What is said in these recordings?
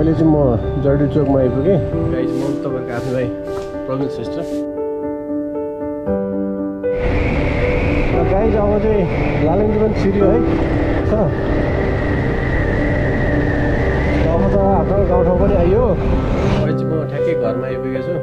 अहिले चाहिँ म जडी चोकमा आइपुगेँ। गाइज म तपाईँहरूको आफ्नो भाइ प्रवीण श्रेष्ठ। र गाइज अब चाहिँ लालबन्दी पनि छिर्यो है छ। अब त हाम्रो गाउँठाउँ पनि आइयो। अहिले चाहिँ म ठ्याक्कै घरमा आइपुगेको छु।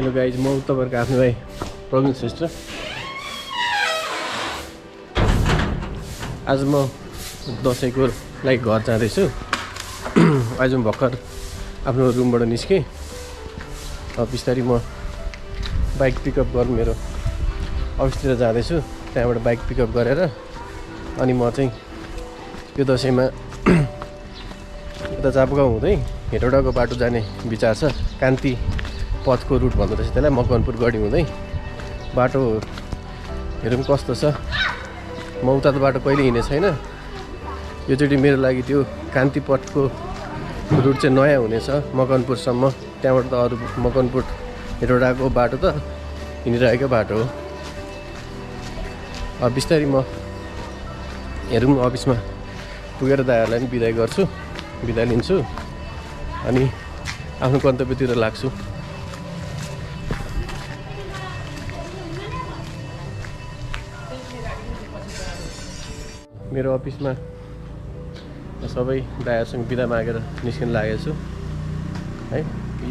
हेलो गाइज म तपाईँहरूको आफ्नो भाइ प्रवीण श्रेष्ठ। आज म दसैँको लागि घर जाँदैछु। आज म भर्खर आफ्नो रुमबाट निस्केँ। अब बिस्तारै म बाइक पिकअप गर्नु मेरो अफिसतिर जाँदैछु। त्यहाँबाट बाइक पिकअप गरेर अनि म चाहिँ यो दसैँमा यता चापगाउँ हुँदै हेटौडाको बाटो जाने विचार छ। कान्ति पथको रुट भन्दो रहेछ त्यसलाई, मकवानपुर गढी हुँदै। बाटो हेरौँ कस्तो छ। म उता त बाटो कहिले हिँडेको छैन। योचोटि मेरो लागि त्यो कान्ति पथको रुट चाहिँ नयाँ हुनेछ मकवानपुरसम्म। त्यहाँबाट त अरू मकवानपुर हेटौडाको बाटो त हिँडिरहेको बाटो हो। अब बिस्तारै म हेरौँ अफिसमा पुगेर दाइहरूलाई पनि बिदाई गर्छु, बिदा लिन्छु अनि आफ्नो गन्तव्यतिर लाग्छु। मेरो अफिसमा सबै दाइहरूसँग बिदा मागेर निस्किन लागेको छु है।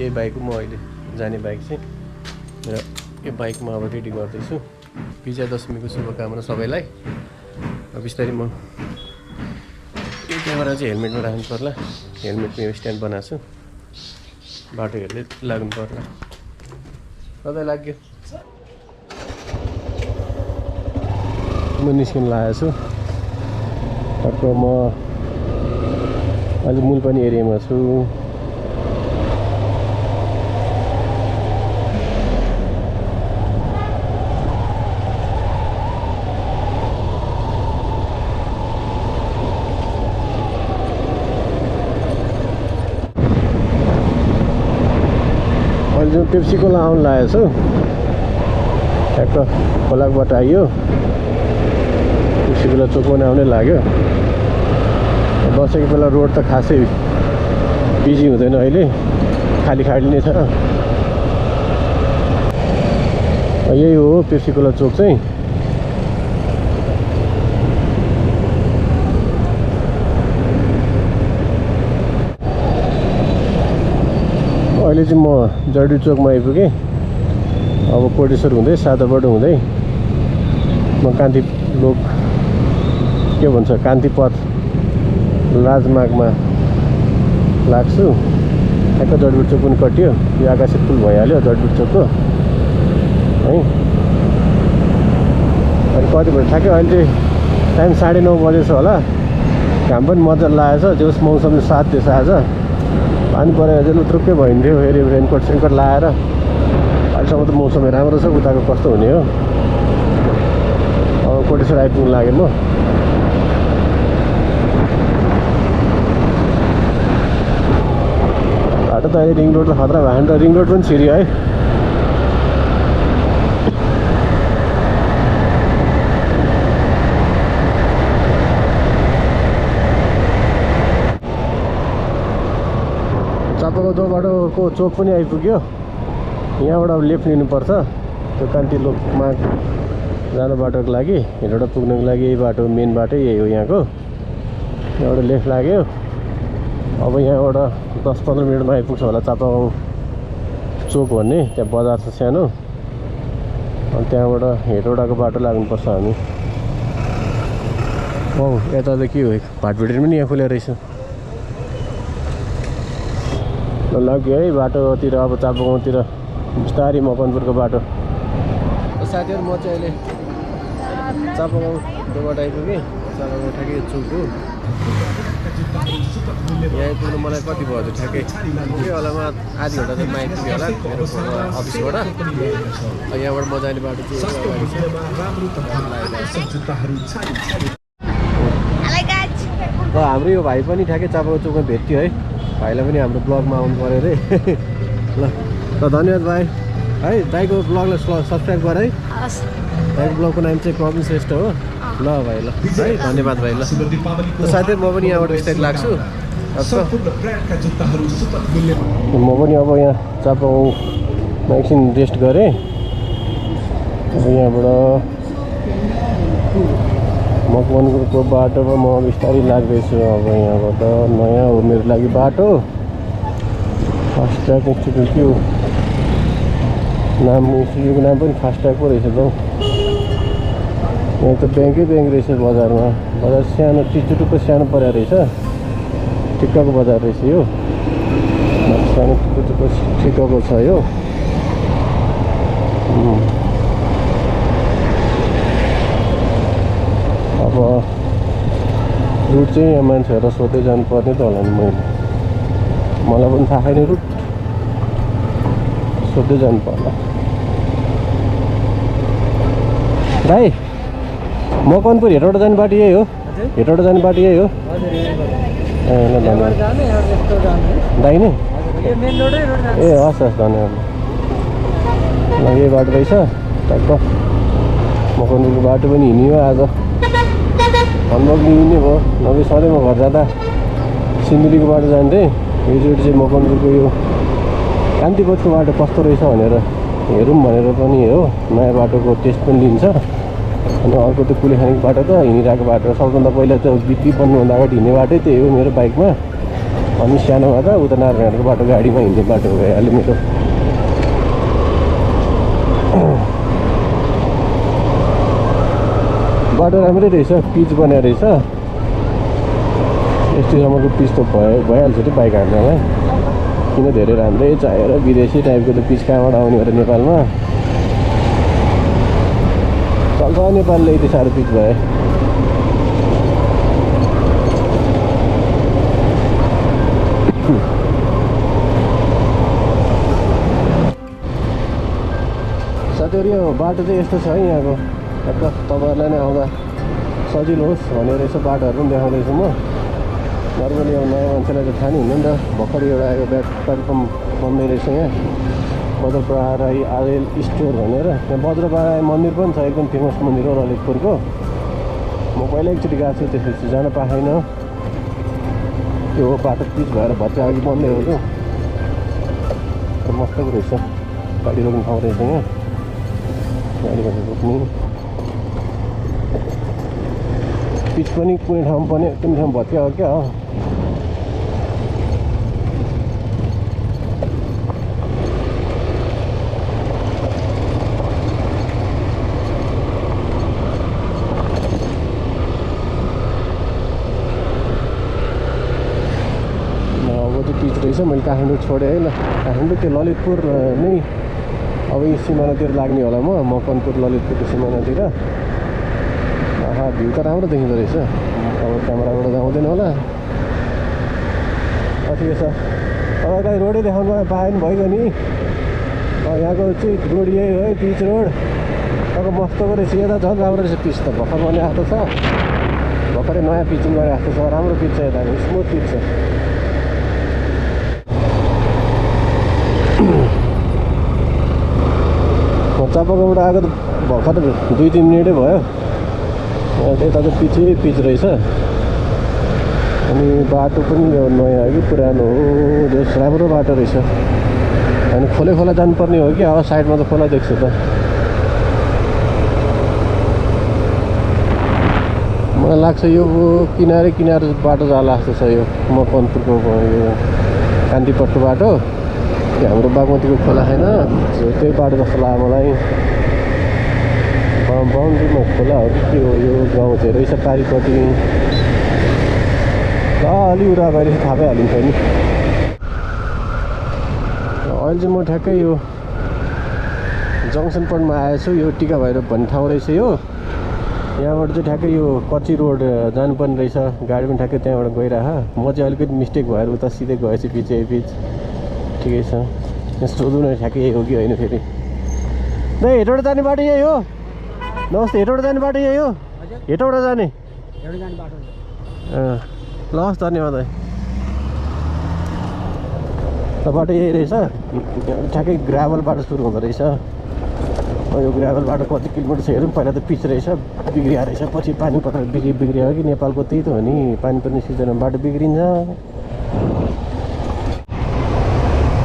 यही बाइक म अहिले जाने बाइक चाहिँ र यो बाइक म अब रेडी गर्दैछु। विजया दशमीको शुभकामना सबैलाई। बिस्तारै म यो क्यामेरा चाहिँ हेलमेटमा राख्नु पर्ला। हेलमेटमा यो स्ट्यान्ड बनाएको छु। बाटो हेर्दै लाग्नु पर्ला। कतै लाग्यो म निस्किन लागेको छु। अर्को म अहिले मूलपानी एरियामा छु। अहिले चाहिँ पेप्सी कोला आउनु लागेको छु। ठ्याक्क खोलाबाट आइयो। पेप्सी कोला चोक पनि आउनै लाग्यो। दसैँको बेला रोड त खासै बिजी हुँदैन अहिले, खाली खाली नै छ। यही हो पेप्सी कोला चोक चाहिँ। अहिले चाहिँ म जडी चोकमा आइपुगेँ। अब कोटेश्वर हुँदै सादाबाट हुँदै म कान्तिलोक के भन्छ कान्तिपथ राजमार्गमा लाग्छु। ठ्याक्क जडबुट चोक पनि कटियो। यो आकाशे पुल भइहाल्यो जडबुट चोकको है। अनि कति भयो ठ्याक्कै अहिले चाहिँ टाइम 9:30 बजेछ होला। घाम पनि मजाले लागेको छ। त्यो मौसमले साथ दिएछ आज। पानी परेर चाहिँ लुत्रुक्कै भइन्थ्यो। फेरि रेनकोट सेनकोट लगाएर अहिलेसम्म त मौसम राम्रो छ। उताको कस्तो हुने हो। अब कोटेश्वर आइपुग्नु लागेँ म। बाटो त अहिले रिङ रोड त खतरा भयो नि त। रिङ रोड पनि छिर्यो है। चापागाउँ जो बाटोको चोक पनि आइपुग्यो। यहाँबाट अब लेफ्ट लिनुपर्छ त्यो कान्तिलोकमा जाने बाटोको लागि। हेटौडा पुग्नको लागि यही बाटो मेन बाटो यही हो यहाँको। यहाँबाट लेफ्ट लाग्यो। अब यहाँबाट 10-15 मिनटमा आइपुग्छ होला चापागाउँ चोक भन्ने। त्यहाँ बजार छ सानो। अनि त्यहाँबाट हेटौडाको बाटो लाग्नुपर्छ हामी। औ यता त के हो भाटभेटेर पनि यहाँ खुलेर रहेछ। ल लाग्यो है बाटोतिर। अब चापागाउँतिर बिस्तारै मकवानपुरको बाटो। साथीहरू म चाहिँ अहिले चापागाउँबाट आइपुगेँ। चापागाउँ ठ्याक्कै चोक हो। यहाँ आइपुग्नु मलाई कति भयो त ठ्याक्कै के होला म आधी घन्टा त आइपुग्यो होला मेरो अफिसबाट। यहाँबाट म जाने बाटो चाहिँ हाम्रो यो भाइ पनि ठ्याक्कै चापागाउँ चोकमा भेट्यो है। भाइलाई पनि हाम्रो ब्लगमा आउनु पऱ्यो अरे ल ल धन्यवाद भाइ है दाइको ब्लगलाई सब्सक्राइब गर है दाइको ब्लगको नाम चाहिँ प्रवीण श्रेष्ठ हो ल भाइ ल है धन्यवाद भाइ ल साथै म पनि यहाँबाट बिस्तारै लाग्छु म पनि अब यहाँ चापागाउँमा एकछिन रेस्ट गरेँ अब यहाँबाट मकवानपुरको बाटोमा म बिस्तारै लाग्दैछु अब यहाँबाट नयाँ हो मेरो लागि बाटो फास्ट ट्र्याक इन्स्टिट्युट के हो नाम इन्स्टिट्युटको नाम पनि फास्ट ट्र्याक पो रहेछ त हौ यहाँ त ब्याङ्कै ब्याङ्क रहेछ बजारमा बजार सानो टिचुटुको सानो परेको रहेछ ठिक्कको बजार रहेछ यो सानो टिचुटुको ठिक्कको छ यो अब रुट चाहिँ यहाँ मान्छेहरूलाई सोध्दै जानुपर्ने त होला नि मलाई पनि थाहा छैन रुट सोध्दै जानु पर्ला भाइ मकवानपुर हेटौडा जाने बाटो यही हो हेटौडा जाने बाटो यही हो ए ल धन्यवाद दाहिने ए हस् हस् धन्यवाद ल यही बाटो रहेछ टक्क मकवानपुरको बाटो पनि हिँड्यो आज हन्बक हिँड्ने भयो नभए सधैँ म घर जाँदा सिन्धुलीको बाटो जान्थेँ योचोटि चाहिँ मकवानपुरको यो कान्तिपथको बाटो कस्तो रहेछ भनेर हेरौँ भनेर पनि हो नयाँ बाटोको टेस्ट पनि लिन्छ अनि अर्को त कुलेखानीको बाटो त हिँडिरहेको बाटो सबभन्दा पहिला त बिपी बन्नुभन्दा अगाडि हिँड्ने बाटै त्यही हो मेरो बाइकमा अनि सानोमा त उता नारायणको बाटो गाडीमा हिँड्ने बाटो भइहाल्यो मेरो बाटो राम्रै रहेछ पिच बनाएको रहेछ यस्तोसम्मको पिच त भइहाल्छ नि बाइक हान्नलाई किन धेरै राम्रै चाहिएर विदेशी टाइपको त पिच कहाँबाट आउने हो र नेपालमा चल्छ नेपालले यति साह्रो पिच भयो साथीहरू यो बाटो चाहिँ यस्तो छ है यहाँको तपाईँहरूलाई नै आउँदा सजिलो होस् भनेर यसो बाटोहरू पनि देखाउँदैछु म नर्मली अब नयाँ मान्छेलाई त थाहा नि हुँदैन नि त भर्खर एउटा आएको ब्याक प्लेटफर्म बन्दै रहेछ यहाँ बज्रप्रहाराई आरेल स्टोर भनेर त्यहाँ बज्रप्रहाराई मन्दिर पनि छ एकदम फेमस मन्दिर हो ललितपुरको म पहिला एकचोटि गएको छु त्यसपछि जान पाएन त्यो बाटो पिच भएर भत्ता अघि बन्दै हो त्यो मस्तको रहेछ गाडी रोक्ने ठाउँ रहेछ यहाँ गाडी बसेर रोक्ने पिच पनि कुनै ठाउँमा पनि कुनै ठाउँमा भत्या हो क्या हो पिच रहेछ मैले काठमाडौँ छोडेँ है ल काठमाडौँ त्यो ललितपुर नै अब यो सिमानातिर लाग्ने होला मकवानपुर ललितपुरको सिमानातिर भ्यू त राम्रो देखिँदो रहेछ अब क्यामेराबाट जाउँदैन होला ठिकै छ तपाईँलाई रोडै देखाउनु पाएन भइगयो नि यहाँको चाहिँ रोड यही हो है पिच रोड अब मस्तको रहेछ यता झन् राम्रो रहेछ पिच त भर्खर पनि आएको छ भर्खरै नयाँ पिचिङ गरेर आएको छ राम्रो पिच छ यता स्मुथ पिच छ चापागाउँबाट आएको त भर्खर 2-3 मिनटै भयो यता चाहिँ पिच रहेछ अनि बाटो पनि नयाँ हो कि पुरानो हो राम्रो बाटो रहेछ अनि खोला जानुपर्ने हो कि अब साइडमा त खोला देख्छु त मलाई लाग्छ यो किनारे बाटो जाला जस्तो छ यो मकवानपुरको यो कान्तिपथको बाटो हाम्रो बागमतीको खोला छैन त्यही बाटो जस्तो लाग्यो मलाई बााउन्ड्रीमा खोला हो कि के हो यो गाउँ चाहिँ रहेछ पारिपट्टि ल अलि उरा गएर थाहा पाइहालिन्छ नि अहिले चाहिँ म ठ्याक्कै यो जङ्सन पोइन्टमा आएछु यो टिका भैरव भन्ने ठाउँ रहेछ यो यहाँबाट चाहिँ ठ्याक्कै यो कच्ची रोड जानुपर्ने रहेछ गाडी पनि ठ्याक्कै त्यहाँबाट गइरह म चाहिँ अलिकति मिस्टेक भएर उता सिधै गएछु पिच ठिकै छ यहाँ सोधौँ न ठ्याक्कै यही हो कि होइन फेरि दाइ हेटौडा जाने बाटो यही हो नमस्ते हेटौडा जाने बाटो यही हो हेटौडा जाने ल हस् धन्यवाद भाइ बाटो यही रहेछ ठ्याक्कै ग्राभल बाटो सुरु हुँदो रहेछ यो ग्राभल बाटो कति किलोमिटर छ हेरौँ पहिला त पिच रहेछ बिग्रिया रहेछ पछि पानी परेर बिग्रियो कि नेपालको त्यही त हो नि पानी पर्ने सिजनमा बाटो बिग्रिन्छ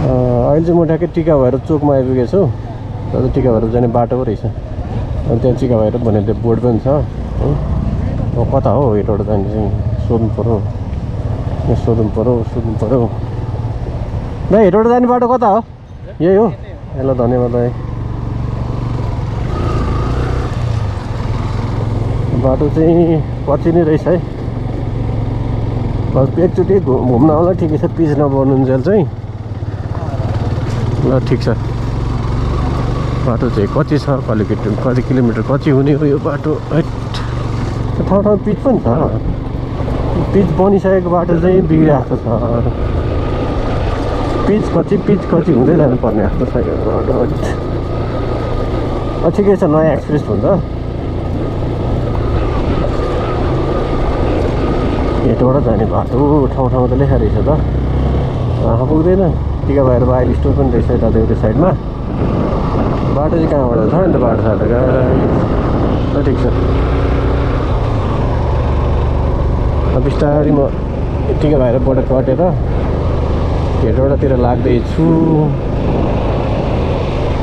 अहिले चाहिँ म ठ्याक्कै टिका भएर चोकमा आइपुगेको छु तर टिका भएर जाने बाटो पो रहेछ अनि त्यहाँ टिका भएर भनेर त्यो बोर्ड पनि छ हो कता हो हेटौडा जाने चाहिँ सोध्नु पऱ्यो यहाँ सोध्नु पऱ्यो भाइ हेटौडा जाने बाटो कता हो यही हो ल धन्यवाद भाइ बाटो चाहिँ कति नै रहेछ है बस एकचोटि घुम्न आउँदा ठिकै छ पिच नबन्नुन्जेल चाहिँ ल ठिक छ बाटो चाहिँ कति छ कति किलोमिटर कति हुने हो यो बाटो ठाउँ ठाउँ पिच पनि छ पिच बनिसकेको बाटो चाहिँ बिग्रिरहेको छ पिच कति हुँदै जानुपर्ने जस्तो छ यो बाटो ठिकै छ नयाँ एक्सपिरियन्स हुन्छ हेटौडा जाने बाटो ठाउँ ठाउँ त लेखा रहेछ त पुग्दैन टिका भएर बाइल स्टोर पनि रहेछ यता एउटा साइडमा बाटो चाहिँ कहाँबाट छ नि त बाटो छ त ठिक छ बिस्तारै म टिका भएर बाटो कटेर हेटौडातिर लाग्दैछु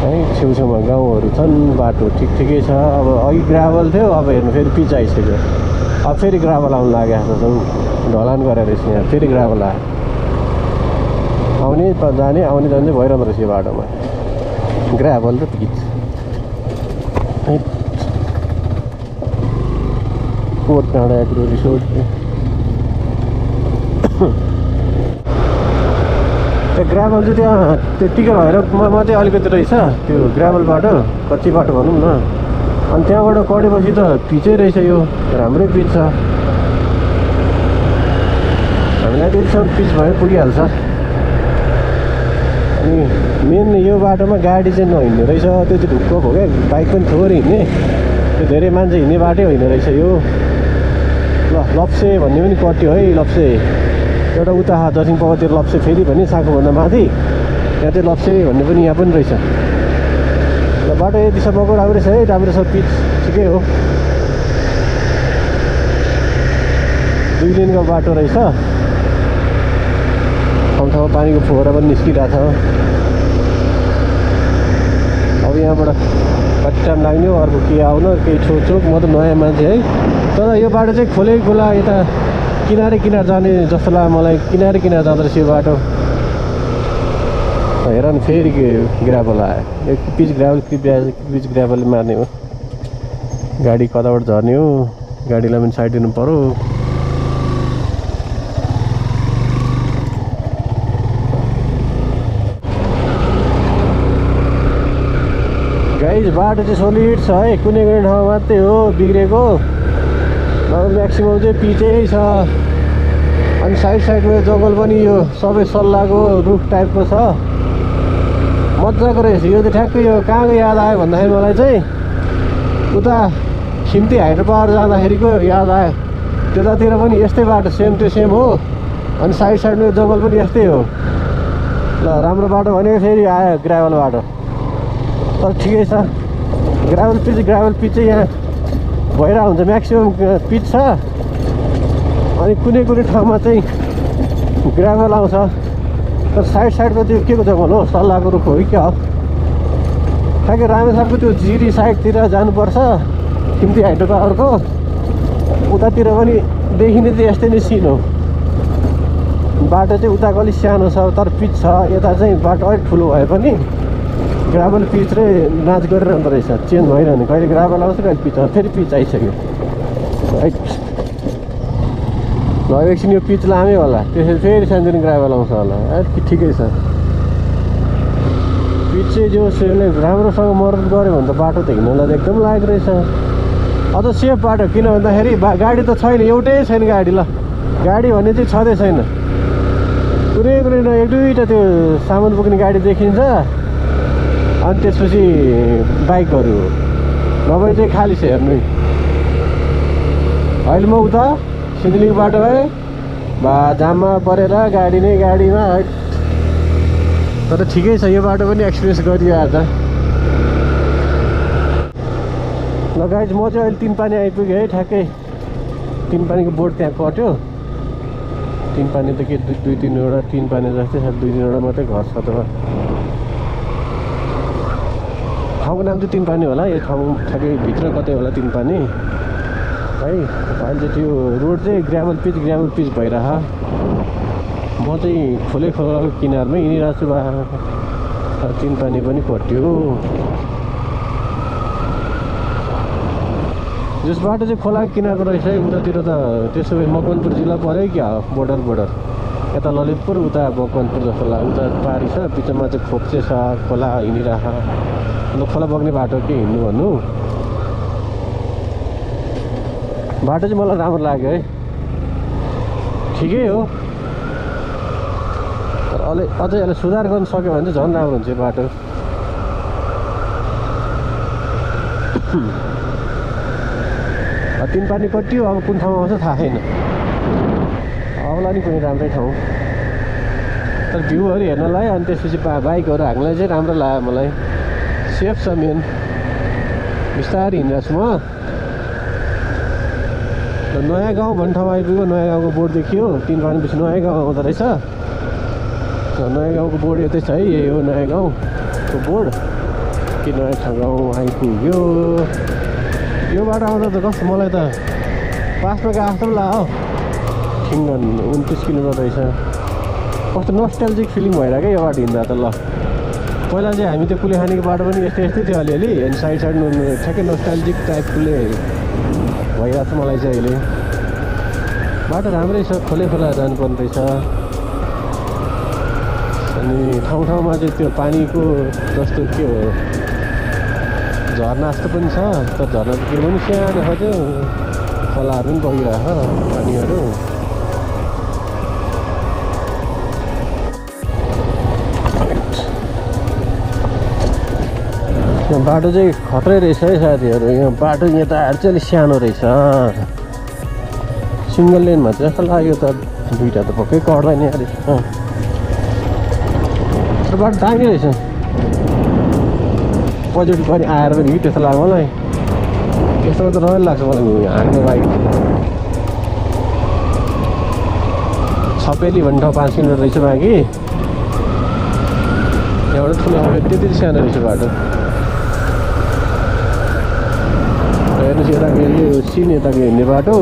है छेउछेउमा गाउँहरू छन् बाटो ठिकै छ अब अघि ग्राभल थियो अब हेर्नु फेरि पिच आइसक्यो अब फेरि ग्राभल आउनु लागेको छ ढलान गरेर रहेछ यहाँ फेरि ग्राभल आयो आउने जाने भइरहँदो रहेछ यो बाटोमा ग्राभल र पिच कोट डाँडा एग्रो रिसोर्ट त्यो ग्राभल चाहिँ त्यहाँ त्यो टिका भएर मात्रै अलिकति रहेछ त्यो ग्राभल बाटो कच्ची बाटो भनौँ न अनि त्यहाँबाट कटेपछि त पिचै रहेछ यो राम्रै पिच छ हामीलाई त्यतिसम्म पिच भए पुगिहाल्छ अनि मेन यो बाटोमा गाडी चाहिँ नहिँड्ने रहेछ त्यो चाहिँ ढुक्क भयो क्या बाइक पनि थोरै हिँड्ने त्यो धेरै मान्छे हिँड्ने बाटै होइन रहेछ यो ल लप्से भन्ने पनि कट्यो है लप्से एउटा उता दक्षिण पकतिर लप्से फेरि भने साँकोभन्दा माथि त्यहाँ चाहिँ लप्से भन्ने पनि यहाँ पनि रहेछ ल बाटो यतिसम्मको राम्रै छ है राम्रो छ पिच ठिकै हो 2 लेनको बाटो रहेछ ठाउँ पानीको फोहरा पनि निस्किरहेको छ अब यहाँबाट कति टाइम लाग्ने हो अर्को के आउन केही छोक म त नयाँ मान्छे है तर यो बाटो चाहिँ खोलै खोला यता किनारै जाने जस्तो लाग्यो मलाई किनारै जाँदो रहेछ यो बाटो हेर न फेरि ग्राभल आयो एक पिच ग्राभलले मार्ने हो गाडी कताबाट झर्ने हो गाडीलाई पनि साइड दिनु पर्यो गाइज बाटो चाहिँ सोलिड छ है कुनै ठाउँ मात्रै हो बिग्रेको म्याक्सिमम चाहिँ पिचै छ अनि साइडमा जङ्गल पनि यो सबै सल्लाहको रुख टाइपको छ मजाको रहेछ यो चाहिँ ठ्याक्कै यो कहाँको याद आयो भन्दाखेरि मलाई चाहिँ उता खिम्ती हाइड्रो पावर जाँदाखेरिको याद आयो त्यतातिर पनि यस्तै बाटो सेम टु सेम हो अनि साइडमा जङ्गल पनि यस्तै हो ल राम्रो बाटो भनेको फेरि आयो ग्राभल बाटो तर ठिकै छ ग्राभल पिच चाहिँ यहाँ भइरहेको हुन्छ म्याक्सिमम पिच छ अनि कुनै ठाउँमा चाहिँ ग्राभल आउँछ तर साइडमा त्यो के को जङ्गल हो सल्लाहको रुख हो कि क्या हो ठ्याक्कै रामेछापको त्यो जिरी साइडतिर जानुपर्छ खिम्ती हाइड्रो पावरको उतातिर पनि देखिने चाहिँ यस्तै नै सिन हो बाटो चाहिँ उताको अलिक सानो छ तर पिच छ यता चाहिँ बाटो अलिक ठुलो भए पनि ग्राभल पिच र नाच गरिरहँदो रहेछ चेन्ज भइरहने कहिले ग्राभल आउँछ कहिले पिच आउँछ फेरि पिच आइसक्यो ल एकछिन यो पिच लामै होला त्यसरी फेरि सानोतिनो ग्राभल आउँछ होला ठिकै छ पिच चाहिँ जो राम्रोसँग मर्दत गऱ्यो भने त बाटो त हिँड्नलाई त एकदम लागेको रहेछ अझ सेफ बाटो किन भन्दाखेरि गाडी त छैन एउटै छैन गाडी ल गाडी भन्ने चाहिँ छँदै छैन कुनै एक दुईवटा त्यो सामान बोक्ने गाडी देखिन्छ अनि त्यसपछि बाइकहरू नभए चाहिँ खाली छ हेर्नु अहिले म उता सिन्धुलीको बाटो है जाममा परेर गाडीमा तर ठिकै छ, यो बाटो पनि एक्सपिरियन्स गरियो आज। ल गाइज म चाहिँ अहिले 3 पानी आइपुगेँ है, ठ्याक्कै 3 पानीको बोर्ड त्यहाँ कट्यो। 3 पानी त के 2-3वटा 3 पानी जस्तै छ, 2-3वटा मात्रै घर छ त। ठाउँको नाम चाहिँ 3 पानी होला, यो ठाउँ ठ्याक्कै भित्र कतै होला 3 पानी है। अहिले चाहिँ त्यो रोड चाहिँ ग्राभल पिच भइरह। म चाहिँ खोले खोलाको किनारमै हिँडिरहेको छु। 3 पानी पनि कट्यो। जस बाटो चाहिँ खोलाको किनारको रहेछ है। उतातिर त त्यसो भए मकवानपुर जिल्ला पऱ्यो क्या, बोर्डर यता ललितपुर, उता मकवानपुर जस्तो लाग्यो। उता पारी छ, बिचमा चाहिँ खोप्चे छ, खोला हिँडिरह। अन्त खोला बग्ने बाटो के हिँड्नु भन्नु। बाटो चाहिँ मलाई राम्रो लाग्यो है, ठिकै हो। तर अझै यसलाई सुधार गर्न सक्यो भने चाहिँ झन् राम्रो हुन्छ यो बाटो। तीन पानी कटियो, अब कुन ठाउँमा आउँछ थाहा छैन। आउला नि कुनै राम्रै ठाउँ, तर भ्यूहरू हेर्नलाई अनि त्यसपछि बाइकहरू हाक्नलाई चाहिँ राम्रो लाग्यो मलाई। सेफ छ मेन। बिस्तारै हिँडिरहेको छु म। नयाँ गाउँ भन्ने ठाउँ आइपुग्यो। नयाँ गाउँको बोर्ड देखियो, 3 पानीपछि नयाँ गाउँ आउँदो रहेछ। नयाँ गाउँको बोर्ड यतै छ है, यही हो नयाँ गाउँको बोर्ड। के नयाँ ठाउँ आइपुग्यो। यो बाटो आउँदा त कस्तो, मलाई त पासमा गएको जस्तो पनि लाग्यो। ठिङ्गन 29 किलोमिटर रहेछ। कस्तो नस्टाल्जिक फिलिङ भइरहेको क्या यो बाटो हिँड्दा त। ल पहिला चाहिँ हामी त्यो कुलेखानीको बाटो पनि यस्तै थियो अलिअलि, अनि साइड ठ्याक्कै नस्टाल्जिक टाइपले भइरहेको छ मलाई चाहिँ अहिले। बाटो राम्रै छ, खोले खोला जानुपर्ने रहेछ। अनि ठाउँमा चाहिँ त्यो पानीको जस्तो के हो, झर्ना जस्तो पनि छ। तर झर्ना त के पनि सानो छ, त्यो खोलाहरू पनि बगिरहेको पानीहरू। बाटो चाहिँ खत्रै रहेछ है साथीहरू। यहाँ बाटो यहाँ त चाहिँ अलिक सानो रहेछ। सिङ्गल लेनमा चाहिँ जस्तो लाग्यो त, दुईवटा त पक्कै कट्दैन अरे। बाटो दामी रहेछ। पछाडि पनि आएर पनि त्यस्तो लाग्यो मलाई। त्यस्तोमा त रमाइलो लाग्छ मलाई हान्नु बाइक। सपेली भन्ने ठाउँ 5 किलोमिटर रहेछ बाँकी। त्यहाँबाट ठुलो त्यति सानो रहेछ बाटो। हेर्नुहोस् यताको यो सिन, यताको हिँड्ने बाटो।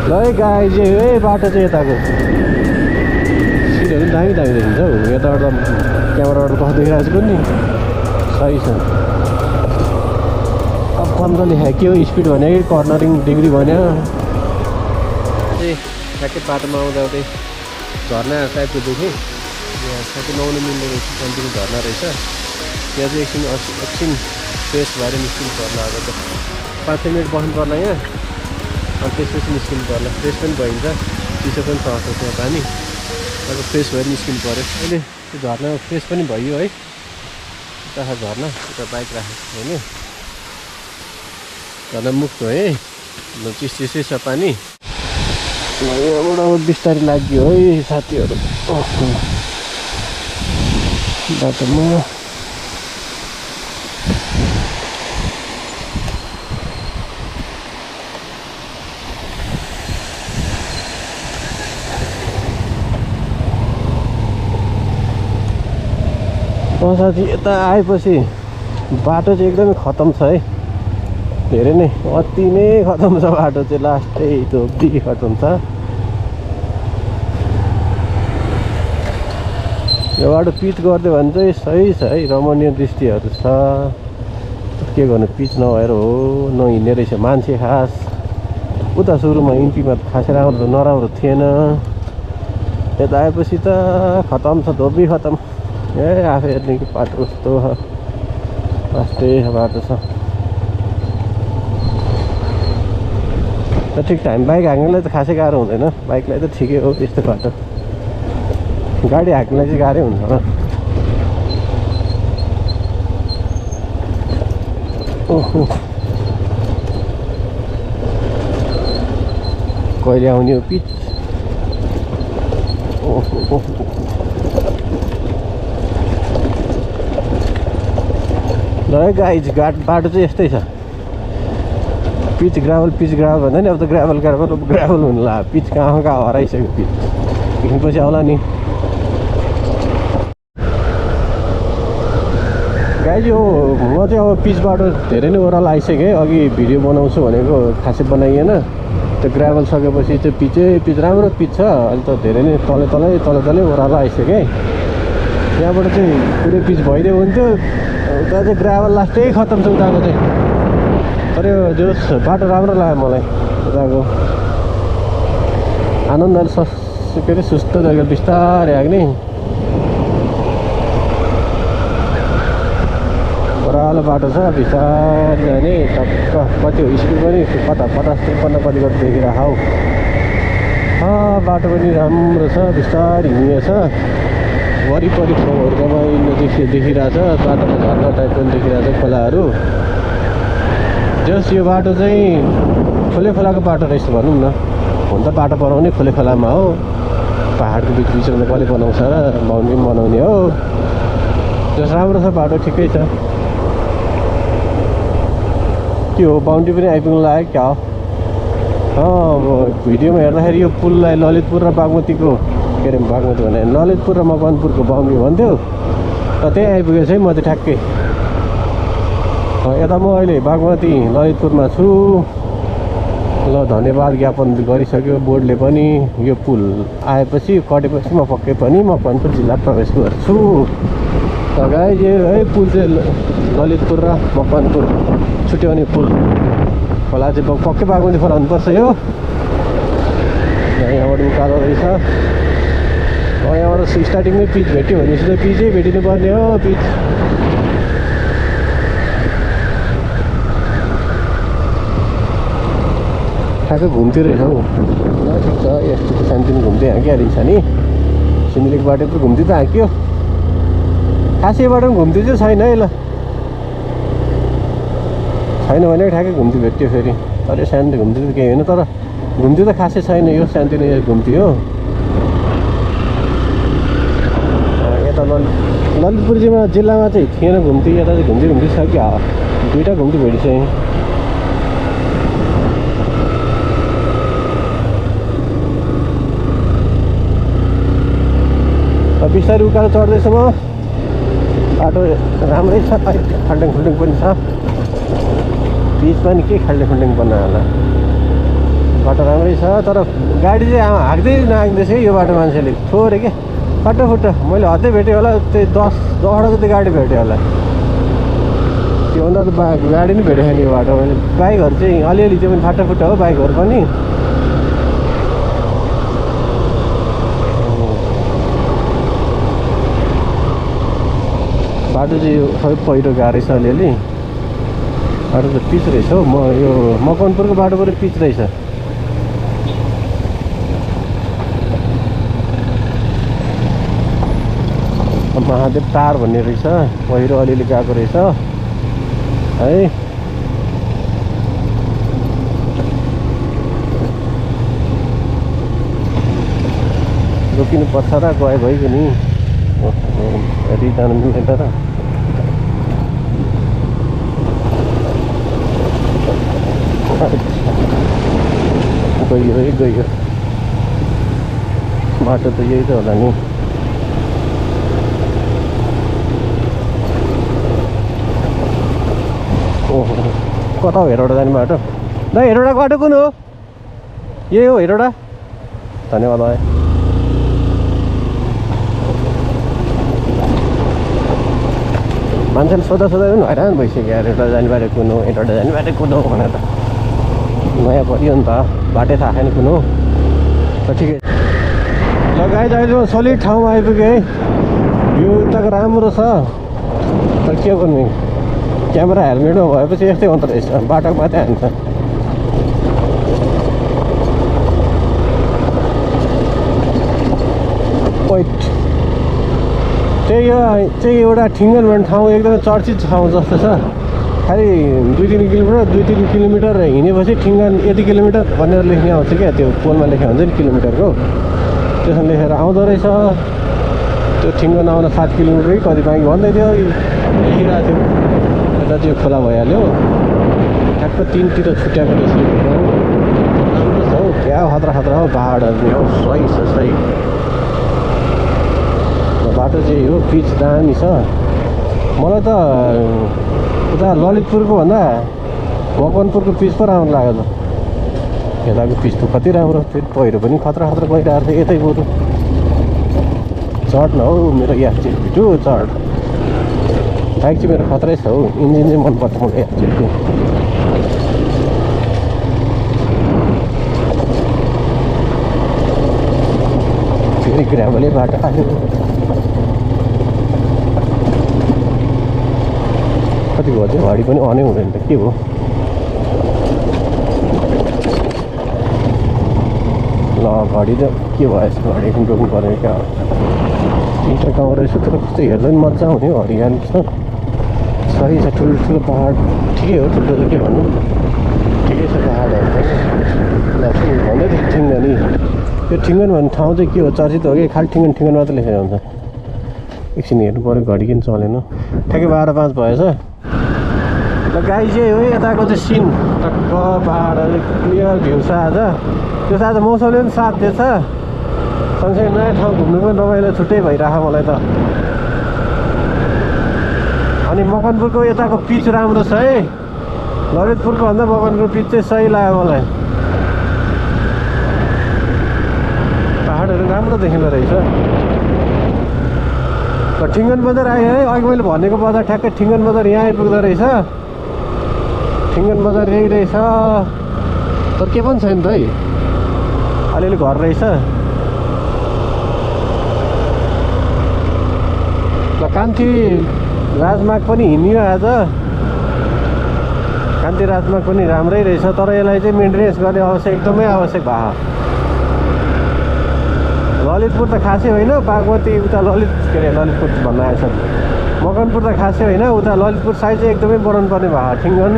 ल है गाई चाहिँ है, बाटो चाहिँ यताको सिनहरू पनि दामी देखिन्छ हौ। यताबाट क्यामेराबाट कस्तो देखिरहेको छु नि, सही छ। अब कन्ट्रोल के हो, स्पिड भन्यो कि कर्नरिङ डिग्री भन्यो। ठ्याक्कै बाटोमा आउँदै झर्ना टाइपको देखेँ। यहाँ ठ्याक्कै नआउनु मिल्ने रहेछ, कन्टिन्यू झर्ना रहेछ। यहाँ चाहिँ एकछिन फ्रेस भएर निस्किनु पर्ला। अब त 5 मिनट बस्नु पर्ला यहाँ, अनि त्यसपछि निस्किनु पर्ला। फ्रेस पनि भइन्छ, चिसो पनि छ त्यहाँ पानी। अब फ्रेस भएर निस्किनु पऱ्यो। अहिले त्यो झर्नामा फ्रेस पनि भयो है। उता झर्ना, उता बाइक राखेको होइन, झर्ना मुक्त हो है। चिसै छ पानी। यहाँबाट बिस्तारै लाग्यो है साथीहरू बाटोमा। साथी यता आएपछि बाटो चाहिँ एकदमै खतम छ है, धेरै नै अति नै खतम छ बाटो चाहिँ। लास्टै धोब्दी खतम छ यो बाटो। पिच गरिदियो भने चाहिँ सही छ है, रमणीय दृश्यहरू छ। के गर्नु, पिच नभएर हो, नहिँड्ने रहेछ मान्छे खास। उता सुरुमा इन्ट्रीमा त खासै राम्रो नराम्रो थिएन। यता आएपछि त खतम छ, धोब्दी खतम। आफै हेर्ने कि बाटो कस्तो लास्टै बाटो छ। ठिक टाइम बाइक हाँक्नेलाई त खासै गाह्रो हुँदैन, बाइकलाई त ठिकै हो त्यस्तो बाटो। गाडी हाँक्नेलाई चाहिँ गाह्रै हुन्छ होला। ओहो कहिले आउने हो पिच। ओहो है गाइज बाटो चाहिँ यस्तै छ पिच ग्राभल भन्दा नि अब त ग्राभल हुनु ला पिच कहाँ हराइसक्यो पिच एकछिनपछि आउला नि गाइज यो म चाहिँ अब पिच बाटो धेरै नै ओह्रालो आइसकेँ अघि भिडियो बनाउँछु भनेको खासै बनाइएन त्यो ग्राभल सकेपछि चाहिँ पिच राम्रो पिच छ अहिले त धेरै नै तलै ओह्रालो आइसकेँ यहाँबाट चाहिँ पुरै पिच भइदियो हुन्थ्यो उता चाहिँ ग्राभल लास्टै खत्तम छ उताको चाहिँ तर यो जो बाटो राम्रो लाग्यो मलाई उताको आनन्दले के अरे सुस्त जग्गा बिस्तारै आग्ने ओह्रालो बाटो छ बिस्तारै जाने टक्क कति हो स्पिड पनि कता 50-53 कति देखिरहेको हौ बाटो पनि राम्रो छ बिस्तारै हिँडेछ वरिपरि ठाउँहरू रमाइलो देखिरहेछ बाटोमा झर्ना टाइप पनि देखिरहेछ खोलाहरू जस यो बाटो चाहिँ खोले खोलाको बाटो रहेछ भनौँ न हुन त बाटो बनाउने खोले खोलामा हो पहाडको बिचमा कसले बनाउँछ र बााउन्ड्री बनाउने हो जस राम्रो छ बाटो ठिकै छ के हो बााउन्ड्री पनि आइपुग्नु लाग्यो क्या हो अब भिडियोमा हेर्दाखेरि यो पुललाई ललितपुर र बागमतीको के अरे बागमती भने ललितपुर र मकवानपुरको बााउन्ड्री भन्थ्यो र त्यहीँ आइपुगेको चाहिँ म चाहिँ ठ्याक्कै यता म अहिले बागमती ललितपुरमा छु ल धन्यवाद ज्ञापन गरिसक्यो बोर्डले पनि यो पुल आएपछि कटेपछि म पक्कै पनि मकवानपुर जिल्ला प्रवेश गर्छु गाइज है पुल चाहिँ ललितपुर र मकवानपुर छुट्याउने पुल खोला चाहिँ पक्कै बागमती खोला हुनुपर्छ यो यहाँबाट उकालो रहेछ यहाँबाट स्टार्टिङमै पिच भेट्यो भनेपछि त पिचै भेटिनु पर्ने हो पिच ठ्याक्कै घुम्थ्यो रहेछ हौ ठिक छ यस्तो त सानोतिनो घुम्दै हाँकिहालिन्छ नि सिन्धुलीको बाटो त घुम्दै त हाँक्यो खासै बाटो पनि घुम्दै चाहिँ छैन है ल छैन भने ठ्याक्कै घुम्ती भेट्यो फेरि तर यो सानो घुम्ती त केही होइन तर घुम्ती त खासै छैन यो सानोतिनो घुम्ती हो यता ललितपुर जिल्लामा चाहिँ थिएन घुम्ती यता चाहिँ घुम्ती छ कि दुईवटा घुम्ती भेटिसकेँ बिस्तारै उकालो चढ्दैछु म बाटो राम्रै छ खाल्डेङ पनि छ पिच पनि के खाल्डेङ बनायो होला बाटो राम्रै छ तर गाडी चाहिँ हाँक्दै नहाँक्दैछ कि यो बाटो मान्छेले थोरै के फटाफट मैले हदै भेटेँ होला त्यही 10-12 जति गाडी भेटेँ होला त्योभन्दा त गाडी नै भेटेको नि यो बाटो मैले बाइकहरू चाहिँ अलिअलि त्यो पनि फटाफट हो बाइकहरू पनि बाटो चाहिँ यो सबै पहिरो गएको रहेछ अलिअलि बाटो त पिच रहेछ हौ यो मकवानपुरको बाटो पनि पिच रहेछ महादेव टार भन्ने रहेछ पहिरो अलिअलि गएको रहेछ है रोकिनु पर्छ र गए भइगयो नि यति जानु मिल्दैन र गयो बाटो त यही त होला नि ओहो कता हो हेटौडा जाने बाटो ल हेटौडाको बाटो कुन हो यही हो हेटौडा धन्यवाद भाइ मान्छेले सोधा पनि हैरान भइसक्यो यार हेटौडा जाने बाटो कुन हो हेटौडा जाने बाटो कुन हो भनेर त नयाँ परियो नि त बाटै थाहा छैन कुन हो त ठिकै ल गाइज अहिले म सलिड ठाउँमा आइपुगेँ है भ्यू उताको राम्रो छ तर के गर्नु क्यामेरा हेलमेटमा भएपछि यस्तै हुँदो रहेछ बाटोको मात्रै हान्छ पोइन्ट त्यही एउटा ठिङ्गन भन्ने ठाउँ एकदमै चर्चित ठाउँ जस्तो छ खालि 2-3 किलोमिटर हिँडेपछि ठिङ्गन यति किलोमिटर भनेर लेख्ने आउँछ क्या त्यो पोलमा लेखेको हुन्छ नि किलोमिटरको त्यसमा लेखेर आउँदो रहेछ त्यो ठिङ्गन आउन 7 किलोमिटर कति बाँकी भन्दै थियो लेखिरहेको थियो यता चाहिँ खोला भइहाल्यो ठ्याक्क 3 तिर छुट्याएको रहेछ राम्रो छ हौ क्या खतरा खतरा हो पहाडहरू नि हौ सही छ सही बाटो चाहिँ हो पिच दामी छ मलाई त उता ललितपुरको भन्दा मकवानपुरको पिच पो राम्रो लाग्यो त यताको पिच त कति राम्रो फेरि पहिरो पनि खतरा खतरा गइरहेको थियो यतै बरु चढ्न हौ मेरो याक्चेट भिटु चढ बाइक चाहिँ मेरो खतरै छ हौ इन्जिन चाहिँ मनपर्छ मलाई याक्चेटको फेरि ग्राभलै बाटो आयो कति भयो चाहिँ घडी पनि अनै हुँदैन त के हो ल घडी त के भयो यस्तो घडी पनि रोक्नु पऱ्यो क्या इन्टर गाउँ रहेछ तर कस्तो हेर्दा पनि मजा आउने हो हरियाली छ सही छ ठुलो पहाड ठिकै हो ठुलो के भन्नु ठिकै छ पहाडहरू पनि भन्दै थियो ठिङ्गनी यो ठिङ्गन भन्ने ठाउँ चाहिँ के हो चर्चित हो कि खालि ठिङ्गन मात्र लेखेर हुन्छ एकछिन हेर्नु पऱ्यो घडी किन चलेन ठ्याक्कै 12:05 भएछ ल गाई चाहिँ हो यताको चाहिँ सिन टक्क पहाडहरू क्लियर भ्यू छ आज त्यो आज मौसमले पनि साथ दिएछ सँगसँगै नयाँ ठाउँ घुम्नु पनि रमाइलो छुट्टै भइरहेको मलाई त अनि मकवानपुरको यताको पिच राम्रो छ है ललितपुरको भन्दा मकवानपुरको पिच चाहिँ सही लाग्यो मलाई पहाडहरू राम्रो देखिँदो रहेछ ठिङ्गन बजार आयो है अघि मैले भनेको बजार ठ्याक्कै ठिङ्गन बजार यहाँ आइपुग्दो रहेछ ठिङ्गन बजार यही रहेछ तर के पनि छैन त है अलिअलि घर रहेछ ल कान्ति राजमार्ग पनि हिँड्यो आज कान्ति राजमार्ग पनि राम्रै रहेछ तर यसलाई चाहिँ मेन्टेनेन्स गर्ने आवश्यक एकदमै आवश्यक भयो ललितपुर त खासै होइन बागमती उता ललितपुर भन्न आएछ मकवानपुर त खासै होइन उता ललितपुर साइड चाहिँ एकदमै बनाउनु पर्ने भयो ठिङ्गन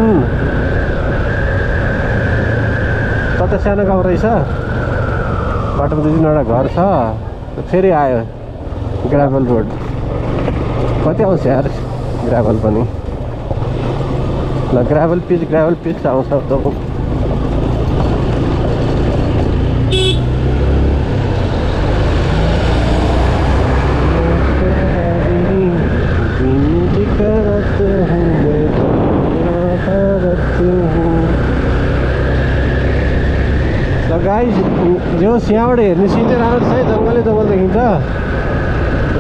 कता सानो गाउँ रहेछ बाटोमा 2-3वटा घर छ फेरि आयो ग्राभल रोड कति आउँछ यार ग्राभल पनि ल ग्राभल पिच आउँछ त गाई जो यहाँबाट हेर्ने सिन चाहिँ राम्रो छ है जङ्गलै जङ्गल देखिन्छ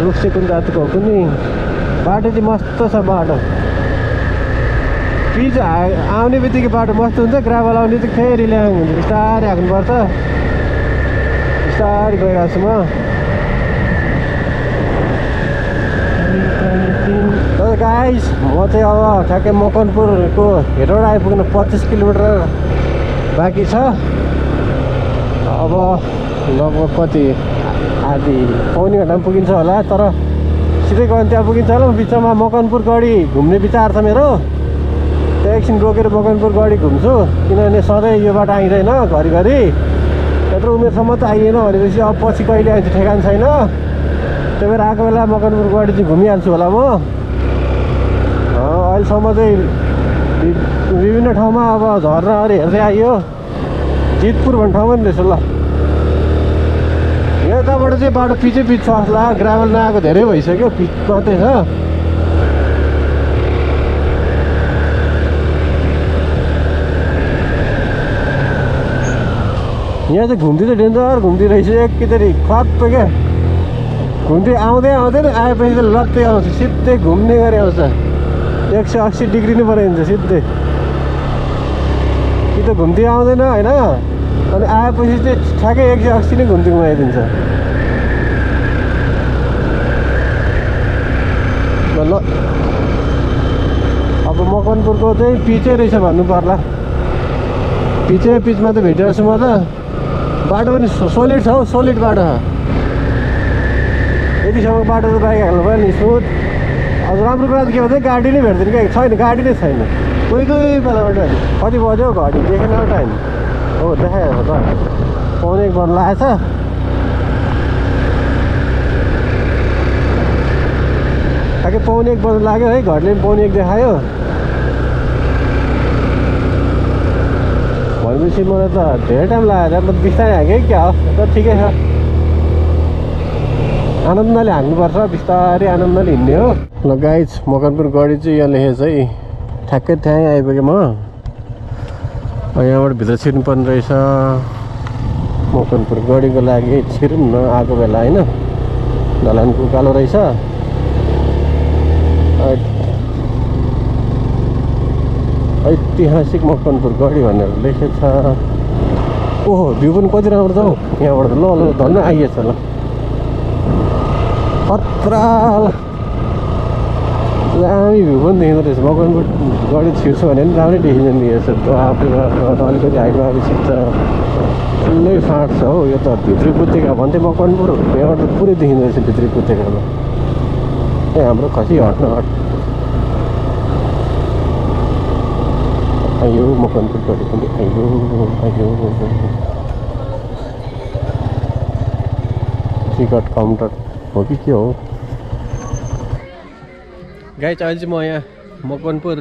रुख चाहिँ कुन जातको हो कुनै बाटो चाहिँ मस्त छ बाटो पिच आउने बित्तिकै बाटो मस्त हुन्छ ग्राभल आउने चाहिँ फेरि ल्याङ हुन्छ बिस्तारै हाक्नुपर्छ बिस्तारै गइरहेको छु म तर गाइस म चाहिँ अब ठ्याक्कै मकवानपुरको हेटौडा आइपुग्न 25 किलोमिटर बाँकी छ अब लगभग कति आधी पौनी घन्टामा पुगिन्छ होला तर सिधै गयो भने त्यहाँ पुगिन्छ होला बिचमा मकवानपुर गढी घुम्ने विचार छ मेरो त्यहाँ एकछिन रोकेर मकवानपुर गढी घुम्छु किनभने सधैँ यो बाटो आइँदैन घरिघरि त्यत्रो उमेरसम्म त आइएन भनेपछि अब पछि कहिले आइन्छ ठेगान छैन त्यही भएर आएको बेला मकवानपुर गढी चाहिँ घुमिहाल्छु होला म अहिलेसम्म चाहिँ विभिन्न ठाउँमा अब झर्नाहरू हेर्दै आइयो जितपुर भन्ने ठाउँमा पनि रहेछ ल यताबाट चाहिँ बाटो पिचै पिच छ होला ग्राभल नआएको धेरै भइसक्यो पिच मात्रै छ यहाँ चाहिँ घुम्ती चाहिँ डेन्जर घुम्ती रहेछ एकैचोटि खत्त क्या घुम्ती आउँदै आएपछि चाहिँ लत्तै आउँछ सिधै घुम्ने गरी आउँछ 180 डिग्री नै बनाइदिन्छ सिधै कि त घुम्ती आउँदैन होइन अनि आएपछि चाहिँ ठ्याक्कै 180 नै घुम्ती घुमाइदिन्छ ल अब मकवानपुरको चाहिँ पिचै रहेछ भन्नु पर्ला पिचमा त भेटेको छु म त बाटो पनि सोलिड छ हौ सोलिड बाटो छ यतिसम्म बाटो त बाइक हाल्नु भयो नि स्मुथ अब राम्रो कुरा त के भन्छ गाडी नै भेट्दैन क्या छैन गाडी नै छैन कोही बेलाबाट कति बज्यो घडी देखेन टाइम हो देखायो त 1:15 बज्न लागेछ ठ्याक्कै 1:15 बज्न लाग्यो है घरले पनि 1:15 देखायो भनेपछि मलाई त धेरै टाइम लाग्यो त बिस्तारै हाँगेँ क्या हो त ठिकै छ आनन्दले हाँग्नुपर्छ बिस्तारै आनन्दले हिँड्ने हो ल गाइज मकवानपुर गढी चाहिँ यहाँ लेखेको छ है ठ्याक्कै त्यहीँ आइपुगेँ म यहाँबाट भित्र छिर्नु पर्ने रहेछ मकवानपुर गढीको लागि छिरौँ न आएको बेला होइन ढलानको उकालो रहेछ ऐतिहासिक मकवानपुर गढी भनेर लेखेको छ ओहो भ्यू पनि कति राम्रो छ हौ यहाँबाट ल ल धन्न आइएछ ल खतरा दामी भ्यू पनि देखिँदो रहेछ मकवानपुर गढी छिर्छु भने पनि राम्रै देखिन्छ नि यसो अलिकति हाइटमा आएपछि त ठुलै फाँट छ हौ यो त भित्री उपत्यका भन्थ्यो मकवानपुर यहाँबाट त पुरै देखिँदो रहेछ भित्री उपत्यकामा ए हाम्रो खसी हट्न हट आयो मकवानपुर गढी पनि आयो टिकट काउन्टर हो कि के हो गाइज अहिले चाहिँ म यहाँ मकवानपुर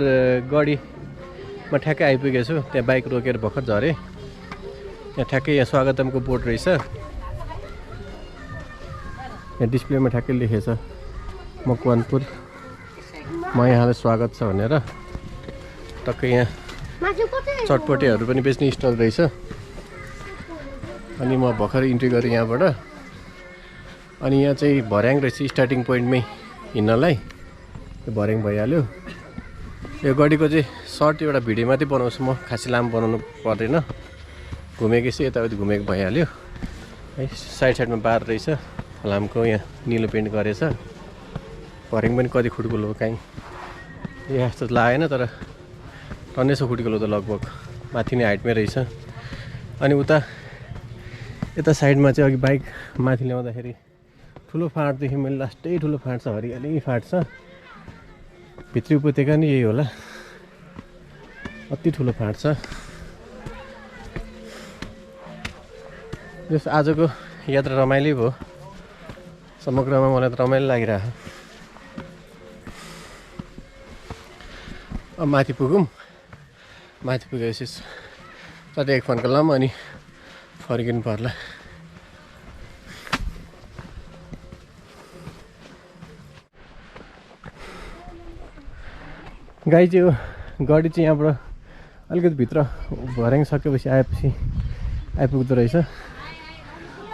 गढीमा ठ्याक्कै आइपुगेको छु त्यहाँ बाइक रोकेर भर्खर झरेँ यहाँ ठ्याक्कै यहाँ स्वागतमको बोर्ड रहेछ यहाँ डिस्प्लेमा ठ्याक्कै लेखेको छ मकवानपुरमा यहाँलाई स्वागत छ भनेर टक्कै यहाँ चटपटेहरू पनि बेच्ने स्टल रहेछ अनि म भर्खर इन्ट्री गरेँ यहाँबाट अनि यहाँ चाहिँ भर्याङ रहेछ स्टार्टिङ पोइन्टमै हिँड्नलाई भर्याङ भइहाल्यो यो गढीको चाहिँ सर्ट एउटा भिडियो मात्रै बनाउँछु म खासै लामो बनाउनु पर्दैन घुमेको चाहिँ यताउति घुमेको भइहाल्यो है साइडमा बार रहेछ फलामको यहाँ निलो पेन्ट गरेछ भर्याङ पनि कति खुट्कुलो काहीँ यस्तो लागेन तर टन्नै छ खुट्कुलो त लगभग माथि नै हाइटमै रहेछ अनि उता यता साइडमा चाहिँ अघि बाइक माथि ल्याउँदाखेरि ठुलो फाँट देखेँ मैले लास्टै ठुलो फाँट छ हरियाली फाँट छ भित्री उपत्यका नि यही होला अति ठुलो फाँट छ यस आजको यात्रा रमाइलो भयो समग्रमा मलाई त रमाइलो लागिरहेको अब माथि पुगौँ माथि पुगेपछि कतै एक फोन कलाम अनि फर्किनु पर्ला गाई चाहिँ यो गढी चाहिँ यहाँबाट अलिकति भित्र भर्याङ सकेपछि आइपुग्दो रहेछ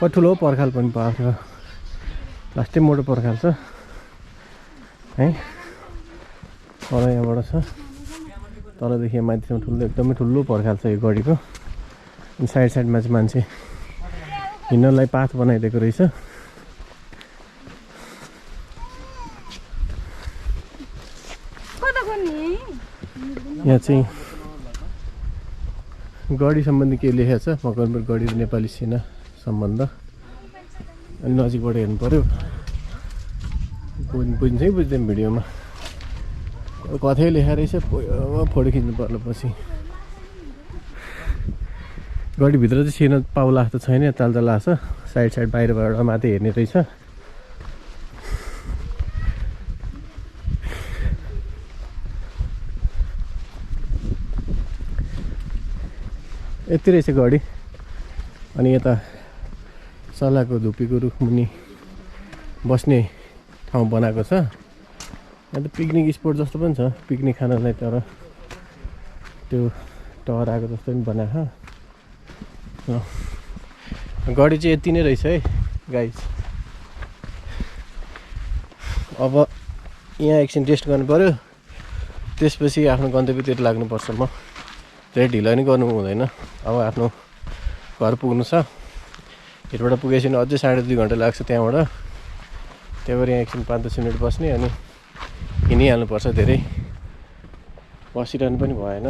कति ठुलो पर्खाल पनि पाएको लास्टै मोटो पर्खाल छ है तल यहाँबाट छ तलदेखि माथिसम्म ठुलो एकदमै ठुलो पर्खाल छ यो गढीको अनि साइडमा चाहिँ मान्छे हिँड्नलाई पाथ बनाइदिएको रहेछ यहाँ चाहिँ गढी सम्बन्धी के लेखेको छ मकवानपुर गढी नेपाली सेना सम्बन्ध अनि नजिकबाट हेर्नु पऱ्यो बुझ्छै बुझ्दैन भिडियोमा कथै लेखेको रहेछ फोटो खिच्नु पर्ला पछि गढीभित्र चाहिँ सेना पाउला जस्तो छैन तालतला छ साइड बाहिरबाट मात्रै हेर्ने रहेछ यति रहेछ गढी अनि यता सल्लाहको धुपीको रुखमुनि बस्ने ठाउँ बनाएको छ यहाँ त पिकनिक स्पोट जस्तो पनि छ पिकनिक खानलाई तर त्यो टहर आएको जस्तो पनि बनाएको गढी चाहिँ यति नै रहेछ है गाइज अब यहाँ एकछिन रेस्ट गर्नु पऱ्यो त्यसपछि आफ्नो गन्तव्यतिर लाग्नुपर्छ म धेरै ढिलो नि गर्नु हुँदैन अब आफ्नो घर पुग्नु छ यहाँबाट पुगेपछि अझै 2.5 घन्टा लाग्छ त्यहाँबाट त्यही भएर यहाँ एकछिन 5-10 मिनट बस्ने अनि हिँडिहाल्नुपर्छ धेरै बसिरहनु पनि भएन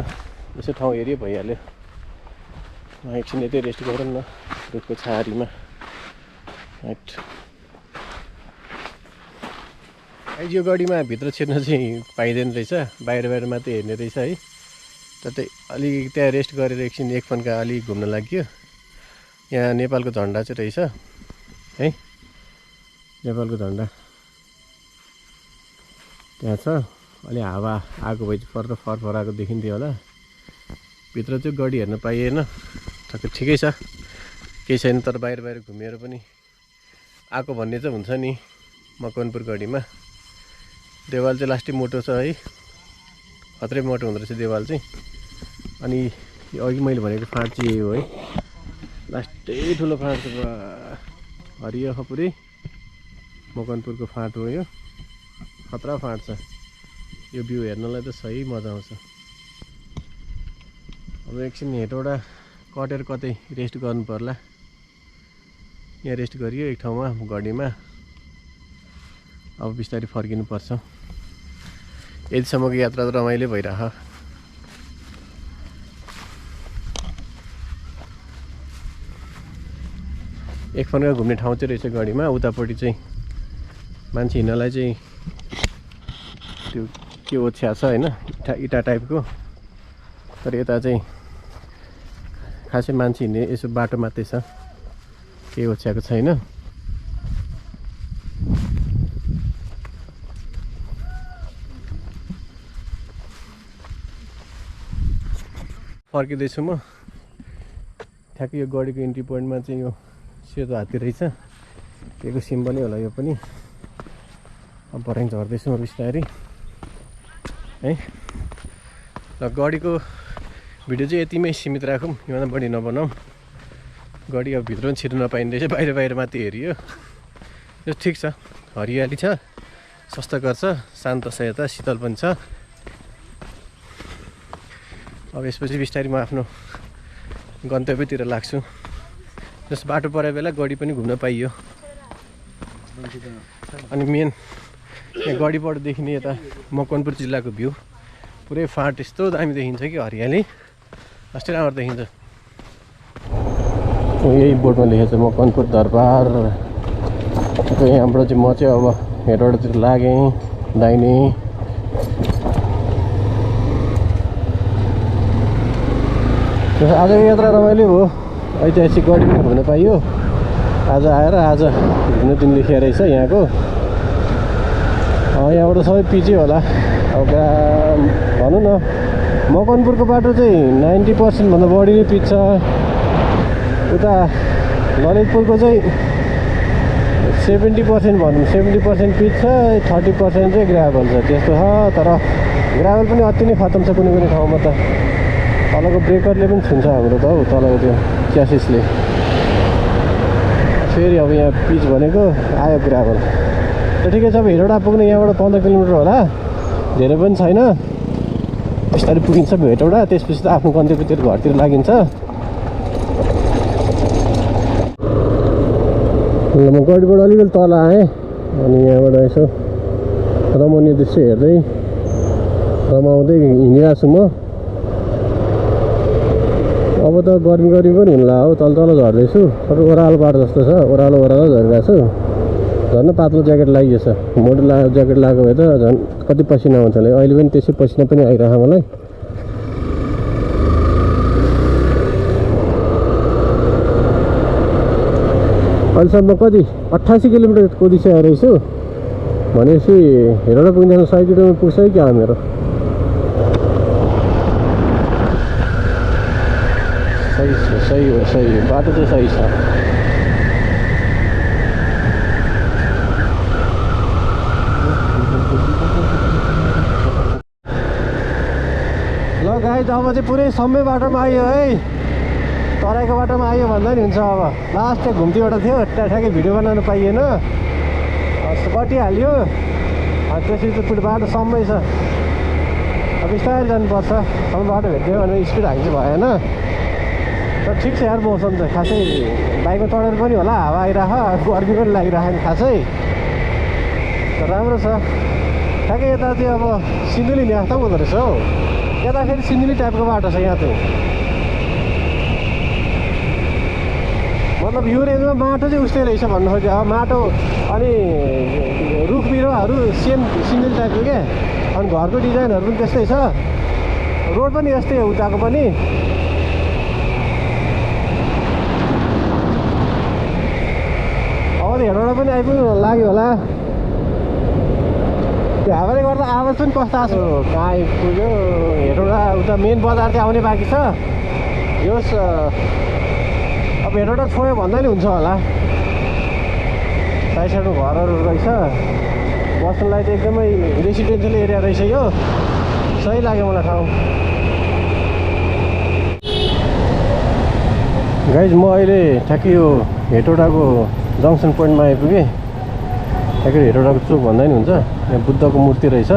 यसो ठाउँ हेरि भइहाल्यो एकछिन यतै रेस्ट गरौँ न रुखको छाहारीमा राइट यो गाडीमा भित्र छिर्न चाहिँ पाइँदैन रहेछ बाहिर मात्रै हेर्ने रहेछ है त्यतै अलि त्यहाँ रेस्ट गरेर एकछिन एक फन्का अलि घुम्न लाग्यो यहाँ नेपालको झन्डा चाहिँ रहेछ है नेपालको झन्डा त्यहाँ छ अलि हावा आएको भए फरफर आएको देखिन्थ्यो होला भित्र चाहिँ गढी हेर्न पाइएन। ठिकै छ, केही छैन। तर बाहिर घुमेर पनि आएको भन्ने चाहिँ हुन्छ नि। मकवानपुर गढीमा देवाल चाहिँ लास्टै मोटो छ है, खत्रै मोटो हुँदो रहेछ देवाल चाहिँ। अनि अघि मैले भनेको फाँट चाहिँ यही हो है, लास्टै ठुलो फाँट छ। हरियो खपुरी मकवानपुरको फाँट हो यो, खतरा फाँट छ। यो भ्यू हेर्नलाई त सही मजा आउँछ। अब एकछिन हेटौडा कटेर कतै रेस्ट गर्नु पर्ला। यहाँ रेस्ट गरियो एक ठाउँमा गढीमा। अब बिस्तारै फर्किनु पर्छ। यतिसम्मको यात्रा त रमाइलो भइरह। एक फन्का घुम्ने ठाउँ चाहिँ रहेछ गढीमा। उतापट्टि चाहिँ मान्छे हिँड्नलाई चाहिँ त्यो के ओछ्या छ होइन, इटा टाइपको। तर यता चाहिँ खासै मान्छे हिँड्ने यसो बाटो मात्रै छ, केही ओछ्याएको छैन। फर्किँदैछु म। ठ्याक्कै यो गढीको इन्ट्री पोइन्टमा चाहिँ यो सेतो हात्ती रहेछ, त्यहीको सिम्बलै होला यो पनि। अब भर्याङ झर्दैछु म बिस्तारै है। र गढीको भिडियो चाहिँ यतिमै सीमित राखौँ, योभन्दा बढी नबनाऊँ। गढी अब भित्र पनि छिर्नु नपाइँदैछ, बाहिर मात्रै हेरियो। यो ठिक छ, हरियाली छ, स्वस्थकर छ, शान्त छ, यता शीतल पनि छ। अब यसपछि बिस्तारै म आफ्नो गन्तव्यतिर लाग्छु। जस बाटो परेको बेला गढी पनि घुम्न पाइयो। अनि मेन यहाँ गढीबाट देखिने यता मकवानपुर जिल्लाको भ्यू पुरै फाँट यस्तो दामी देखिन्छ कि हरियाली अस्ति राम्रो देखिन्छ। यही बोर्डमा लेखेको छ मकवानपुर दरबार। यहाँबाट चाहिँ म चाहिँ अब हेटौडातिर लागेँ दाहिने। आजको यात्रा रमाइलो हो, ऐतिहासिक गढी पनि घुम्न पाइयो। आज आएर आज घुम्ने दिन लेखिया रहेछ यहाँको। यहाँबाट सबै पिचै होला। अब भनौँ न मकवानपुरको बाटो चाहिँ 90% भन्दा बढी नै पिच छ। उता ललितपुरको चाहिँ 70% भनौँ, 70% पिच छ, 30% चाहिँ ग्राभल छ, त्यस्तो छ। तर ग्राभल पनि अति नै खतम छ कुनै कुनै ठाउँमा त। तलको ब्रेकरले पनि छुन्छ हाम्रो त हौ, तलको त्यो च्यासिसले। फेरि अब यहाँ पिच भनेको आयो ग्राभल। त ठिकै छ। अब हेटौडा पुग्ने यहाँबाट 15 किलोमिटर होला, धेरै पनि छैन। बिस्तारै पुगिन्छ हेटौडा, त्यसपछि त आफ्नो गन्तव्यतिर घरतिर लागिन्छ। ल म गढीबाट अलिकति तल आएँ अनि यहाँबाट यसो रमणीय दृश्य हेर्दै रमाउँदै हिँडिरहेको छु म। अब त गर्मी पनि हुन्ला हो, तल झर्दैछु। सबै ओह्रालो बाटो जस्तो छ, ओह्रालो झरिरहेको छु। झन् पातलो ज्याकेट लगाइएछ, मोटो ज्याकेट लगाएको भए त झन् कति पसिना आउँछ होला। अहिले पनि त्यसै पसिना पनि आइरहेको मलाई। अहिलेसम्म कति 88 किलोमिटर कुदिसकेको रहेछु भनेपछि हेटौडा पुग्ने 100 किलोमिटर पुग्छ कि क्या मेरो। सही हो बाटो चाहिँ सही छ। ल गाइस अब चाहिँ पुरै सम्मै बाटोमा आयो है, तराईको बाटोमा आयो भन्दा नि हुन्छ। अब लास्ट घुम्तीबाट थियो, ठ्याक्कै भिडियो बनाउनु पाइएन, कटिहाल्यो। त्यसपछि त पुरै बाटो सम्मै छ। अब बिस्तारै जानुपर्छ, सम्मै बाटो भेट्यो भने स्पिड हाल्नु भएन। तर ठिक छ यार, मौसम चाहिँ खासै बाइकमा चढेर पनि होला, हावा आइरह, गर्मी पनि लागिरहेको नि खासै। तर राम्रो छ। ठ्याक्कै यता चाहिँ अब सिन्धुली न्याख्ता हुँदो रहेछ हौ। यता फेरि सिन्धुली टाइपको बाटो छ यहाँ चाहिँ। मतलब यो रेन्जमा माटो चाहिँ उस्तै रहेछ भन्नु खोज्यो। अब माटो अनि रुख बिरुवाहरू सेम सिन्धुली टाइपको क्या। अनि घरको डिजाइनहरू पनि त्यस्तै छ, रोड पनि यस्तै हो उताको पनि। अब त हेटौडा पनि आइपुग्नु लाग्यो होला। त्यो हावाले गर्दा आवाज पनि कस्तो आएको कहाँ आइपुग्यो हेटौडा उता मेन बजार चाहिँ आउने बाँकी छ योस् अब हेटौडा छोयो भन्दा नि हुन्छ होला साइड साइडमा घरहरू रहेछ बस्नुलाई चाहिँ एकदमै रेसिडेन्सियल एरिया रहेछ यो सही लाग्यो मलाई ठाउँ गाइज म अहिले ठ्याक्कै यो हेटौडाको जङ्सन पोइन्टमा आइपुगेँ ठ्याक्कै हेटौडाको चोक भन्दा नि हुन्छ यहाँ बुद्धको मूर्ति रहेछ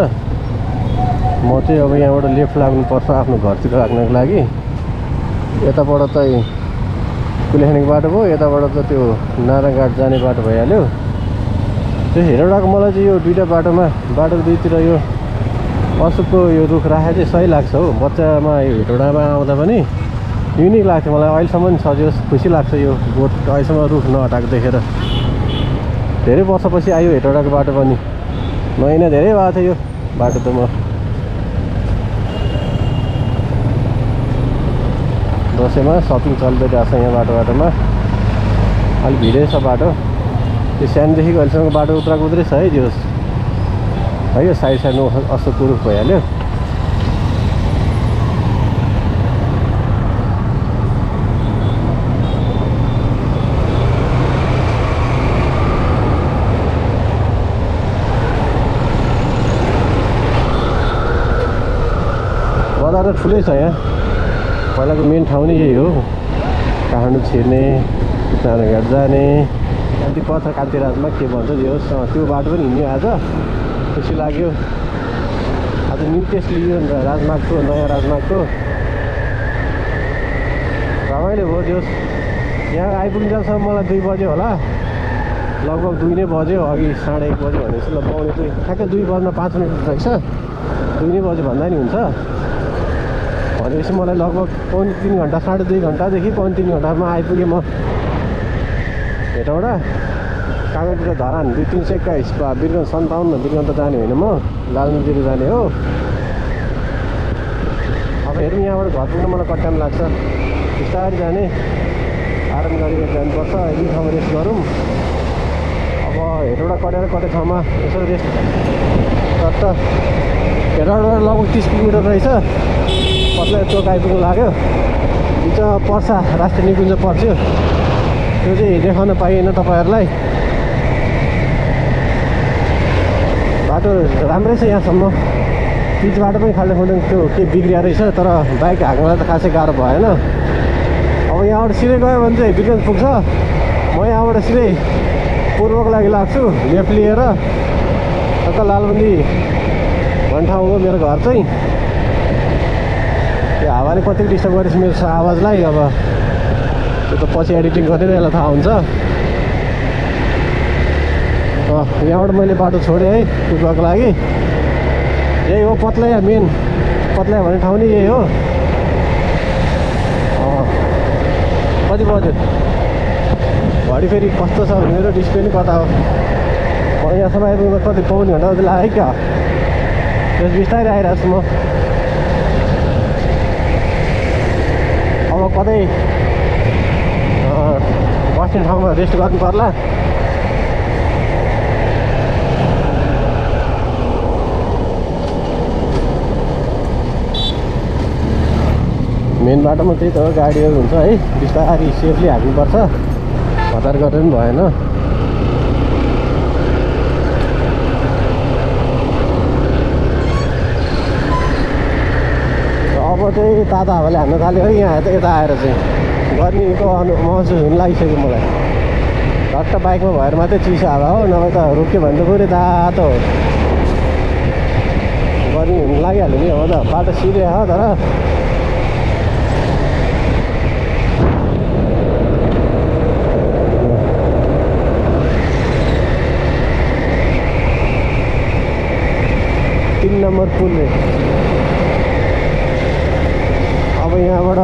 म चाहिँ अब यहाँबाट लेफ्ट लाग्नुपर्छ आफ्नो घरतिर लाग्नको लागि यताबाट त कुलेखानीको बाटो भयो यताबाट त त्यो नारायणघाट जाने बाटो भइहाल्यो त्यो हेटौडाको मलाई चाहिँ यो दुईवटा बाटोको दुईतिर यो अशोकको यो रुख राखे चाहिँ सही लाग्छ हो बच्चामा यो हेटौडामा आउँदा पनि युनिक लाग्थ्यो मलाई अहिलेसम्म छ जो खुसी लाग्छ यो बोट अहिलेसम्म रुख नहटाएको देखेर धेरै वर्षपछि आयो हेटौडाको बाटो पनि महिना धेरै भएको थियो यो बाटो त म दसैँमा सपिङ चल्दै रहेछ यहाँ बाटोमा अलिक भिडै छ बाटो त्यो सानोदेखिको अहिलेसम्मको बाटो उत्रै छ है जोस् है यो साइड साइडमा अशोकको रुख भइहाल्यो बजार त ठुलै छ यहाँ पहिलाको मेन ठाउँ नै यही हो काठमाडौँ छिर्ने नारायणघाट जाने कान्तिपथ र कान्तिराजमा के भन्छ त्यो बाटो पनि हिँड्यो आज खुसी लाग्यो आज न्यू टेस्ट लियो राजमार्गको नयाँ राजमार्गको रमाइलो भयो जोस् यहाँ आइपुग्नुसम्म मलाई 2 बज्यो होला लगभग 2 नै बज्यो अघि 1:30 बज्यो भनेपछि ल पाउने चाहिँ ठ्याक्कै 2 बज्न 5 मिनट रहेछ 2 नै बज्यो भन्दा नि हुन्छ भनेपछि मलाई लगभग 3 घन्टा 2.5 घन्टादेखि 3 घन्टामा आइपुगेँ म हेटौडा कागजतिर धरान 2321 बिरगञ्ज 57 बिरगञ्ज त जाने होइन म लालबन्दीतिर जाने हो अब हेरौँ यहाँबाट घर पुग्न मलाई कति टाइम लाग्छ बिस्तारै जाने आराम गरेर जानुपर्छ यही ठाउँमा रेस्ट गरौँ अब हेटौडा कटे ठाउँमा यसो रेस्ट त हेटौडाबाट लगभग 30 किलोमिटर रहेछ पत्ला चोक आइपुग्नु लाग्यो बिचमा पर्सा राष्ट्रिय निकुञ्ज पर्छ त्यो चाहिँ देखाउन पाइएन तपाईँहरूलाई बाटो राम्रै छ यहाँसम्म पिच बाटो पनि खाल्डे त्यो के बिग्रिया रहेछ तर बाइक हाँक्नलाई त खासै गाह्रो भएन अब यहाँबाट सिधै गयो भने चाहिँ बिरगञ्ज पुग्छ म यहाँबाट सिधै पूर्वको लागि लाग्छु लेफ्ट लिएर अन्त लालबन्दी भन्ने ठाउँ हो मेरो घर चाहिँ त्यो हावाले कति डिस्टर्ब गरेछ मेरो आवाजलाई अब त्यो त पछि एडिटिङ गरेर यसलाई थाहा हुन्छ यहाँबाट मैले बाटो छोडेँ है पुग्नको लागि यही हो पत्लैया मेन पत्लैया भन्ने ठाउँ नै यही हो कति बज्यो घडी फेरि कस्तो छ मेरो डिस्प्ले नि कता हो यहाँसम्म आइपुग्दा कति 5 घन्टा जति लाग्यो क्या त्यस बिस्तारै आइरहेको छु म अब कतै बस्ने ठाउँमा रेस्ट गर्नु पर्ला मेन बाटोमा त्यही त हो गाडीहरू हुन्छ है बिस्तारै सेफली हाल्नुपर्छ हतार गरेर पनि भएन अब चाहिँ तातो हावाले हान्न थाल्यो है यहाँ यता आएर चाहिँ गर्मीको महसुस हुन लागिसक्यो मलाई झट्ट बाइकमा भएर मात्रै चिसो हावा हो नभए त रोक्यो भने त पुरै तातो हो गर्मी हुन लागिहाल्यो नि अब त बाटो सिधै हो तर 3 नम्बर पुल अब यहाँबाट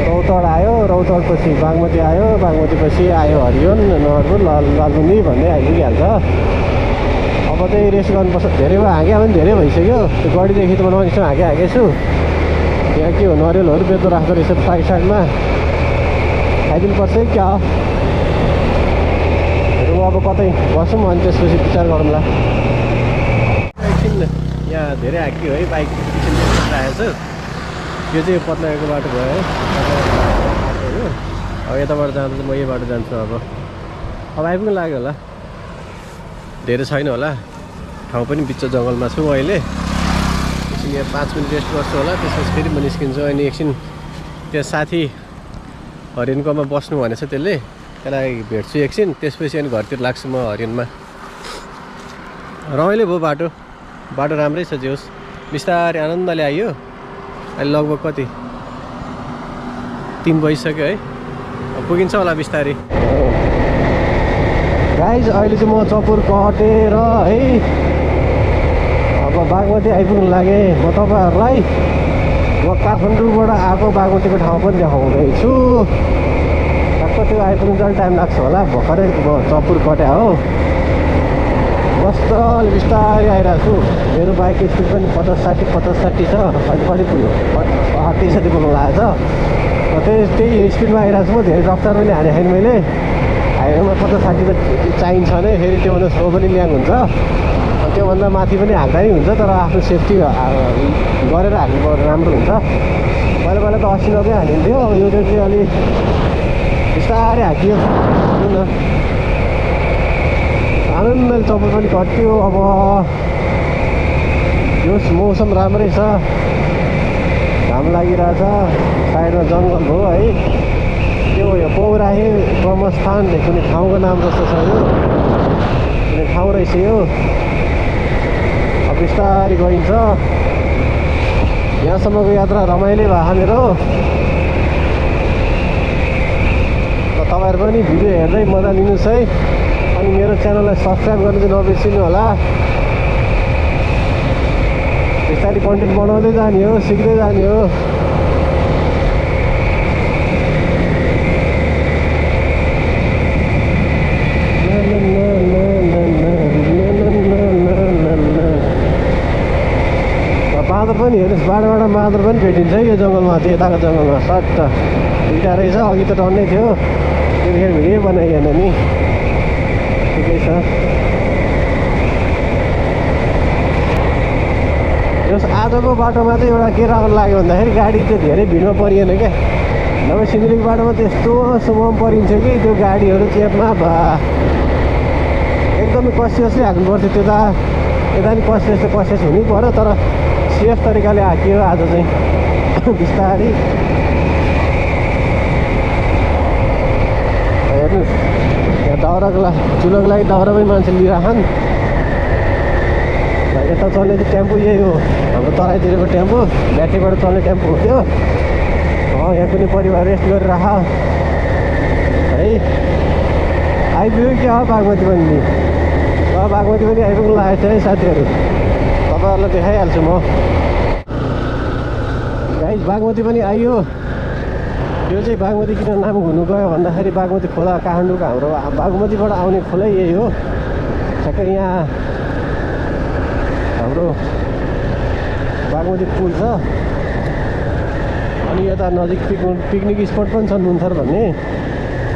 रौतहट आयो रौतहटपछि बागमती आयो बागमतीपछि आयो हरियोन नहरपुर लालबन्दी भन्दै आइपुगिहाल्छ अब चाहिँ रेस्ट गर्नुपर्छ धेरै भयो हाँक्या पनि धेरै भइसक्यो त्यो गडीदेखि त म नजिक हाँकेको छु यहाँ के हो नरिवलहरू बेच्दो राख्दो रहेछ साइड साइडमा खाइदिनुपर्छ क्या अब कतै बसौँ अनि त्यसपछि विचार गरौँला। एकछिन यहाँ धेरै हाकियो है, बाइक एकछिन राखेको छु। यो चाहिँ पत्लाको बाटो भयो है, अब यताबाट जाँदा चाहिँ म यो बाटो जान्छु। अब आइपुग्नु लाग्यो होला, धेरै छैन होला, ठाउँ पनि बिच जङ्गलमा छु अहिले। एकछिन यहाँ 5 मिनट रेस्ट गर्छु होला, त्यसपछि फेरि म निस्किन्छु। अनि एकछिन त्यहाँ साथी हरिणकोमा बस्नु भनेछ, त्यसले त्यसलाई भेट्छु एकछिन, त्यसपछि अनि घरतिर लाग्छु म हरिणमा। रमाइलो भयो बाटो राम्रै छ। जे होस् बिस्तारै आनन्दले आइयो। अहिले लगभग कति 3 बजिसक्यो है, पुगिन्छ होला बिस्तारै। गाइज अहिले चाहिँ म चपुर कटेर है अब बागमती आइपुग्नु लागेँ। म तपाईँहरूलाई काठमाडौँबाट आएको बागमतीको ठाउँ पनि देखाउँदैछु। टक्क त्यो आइपुग्नु झन् टाइम लाग्छ होला। भर्खरै म चपुर कट्या हो, मजाले बिस्तारै आइरहेको छु। मेरो बाइक स्पिड पनि 50-60 छ। अहिले कति पुग्यो, 38 पुग्नु लागेको छ। त्यही स्पिडमा आइरहेको छु म। धेरै रफ्तार पनि हाने छैन मैले। हाइवेमा 50-60 त चाहिन्छ नै, फेरि त्योभन्दा स्लो पनि ल्याङ हुन्छ, त्योभन्दा माथि पनि हाक्दा नि हुन्छ। तर आफ्नो सेफ्टी गरेर हाल्नु पर्यो, राम्रो हुन्छ। पहिला त 80-90 हालिन्थ्यो, यो चाहिँ अलिक बिस्तारै हाकियो। न आनन्दले चपुर पनि कट्यो। अब यो मौसम राम्रै छ, घाम लागिरहेछ, साइडमा जङ्गल हो है। त्यो यो पौराहे ब्रह्मस्थान कुनै ठाउँको नाम जस्तो छ, यो कुनै ठाउँ रहेछ यो। अब बिस्तारै गइन्छ। यहाँसम्मको यात्रा रमाइलो भयो मेरो। तपाईँहरू पनि भिडियो हेर्दै मजा लिनुहोस् है। अनि मेरो च्यानललाई सब्सक्राइब गर्नु चाहिँ नबिर्सिनु होला। बिस्तारै कन्टेन्ट बनाउँदै जाने हो, सिक्दै जाने हो। बाँदर पनि हेर्नुहोस्, बाटोबाट बाँदर पनि भेटिन्छ है यो जङ्गलमा। यताको जङ्गलमा सट्ट दुईवटा रहेछ। अघि त टन्नै थियो, त्यतिखेर भिडियो बनाइएन नि, ठिकै छ। जस आजको बाटोमा चाहिँ एउटा के राम्रो लाग्यो भन्दाखेरि गाडी चाहिँ धेरै भिडमा परिएन क्या। नभए सिन्धुलीको बाटोमा त्यस्तो समयमा परिन्छ कि त्यो गाडीहरू चेपमा एकदमै कसियसली हाक्नु पर्थ्यो। यता नि कसियस हुनै पर्यो, तर सेफ तरिकाले हाकियो आज चाहिँ बिस्तारै। हेर्नुहोस् यहाँ दाउराको चुलोको लागि दाउरा पनि मान्छे लिइराखन्। यता चल्ने चाहिँ टेम्पो यही हो, हाम्रो तराईतिरको टेम्पो, ब्याट्रीबाट चल्ने टेम्पो हो त्यो। यहाँ पनि परिवार रेस्ट गरिराख है। आइपुग्यो क्या हो बागमती पनि नि, बागमती पनि आइपुग्नु लागेको छ है साथीहरू। तपाईँहरूलाई देखाइहाल्छु म। गाइस बागमती पनि आइयो। यो चाहिँ बागमती किन नाम हुनु गयो भन्दाखेरि बागमती खोला काठमाडौँको हाम्रो बागमतीबाट आउने खोलै यही हो। ठ्याक्कै यहाँ हाम्रो बागमती पुल छ। अनि यता नजिक पिकनिक स्पट पनि छ, नुनथर भन्ने।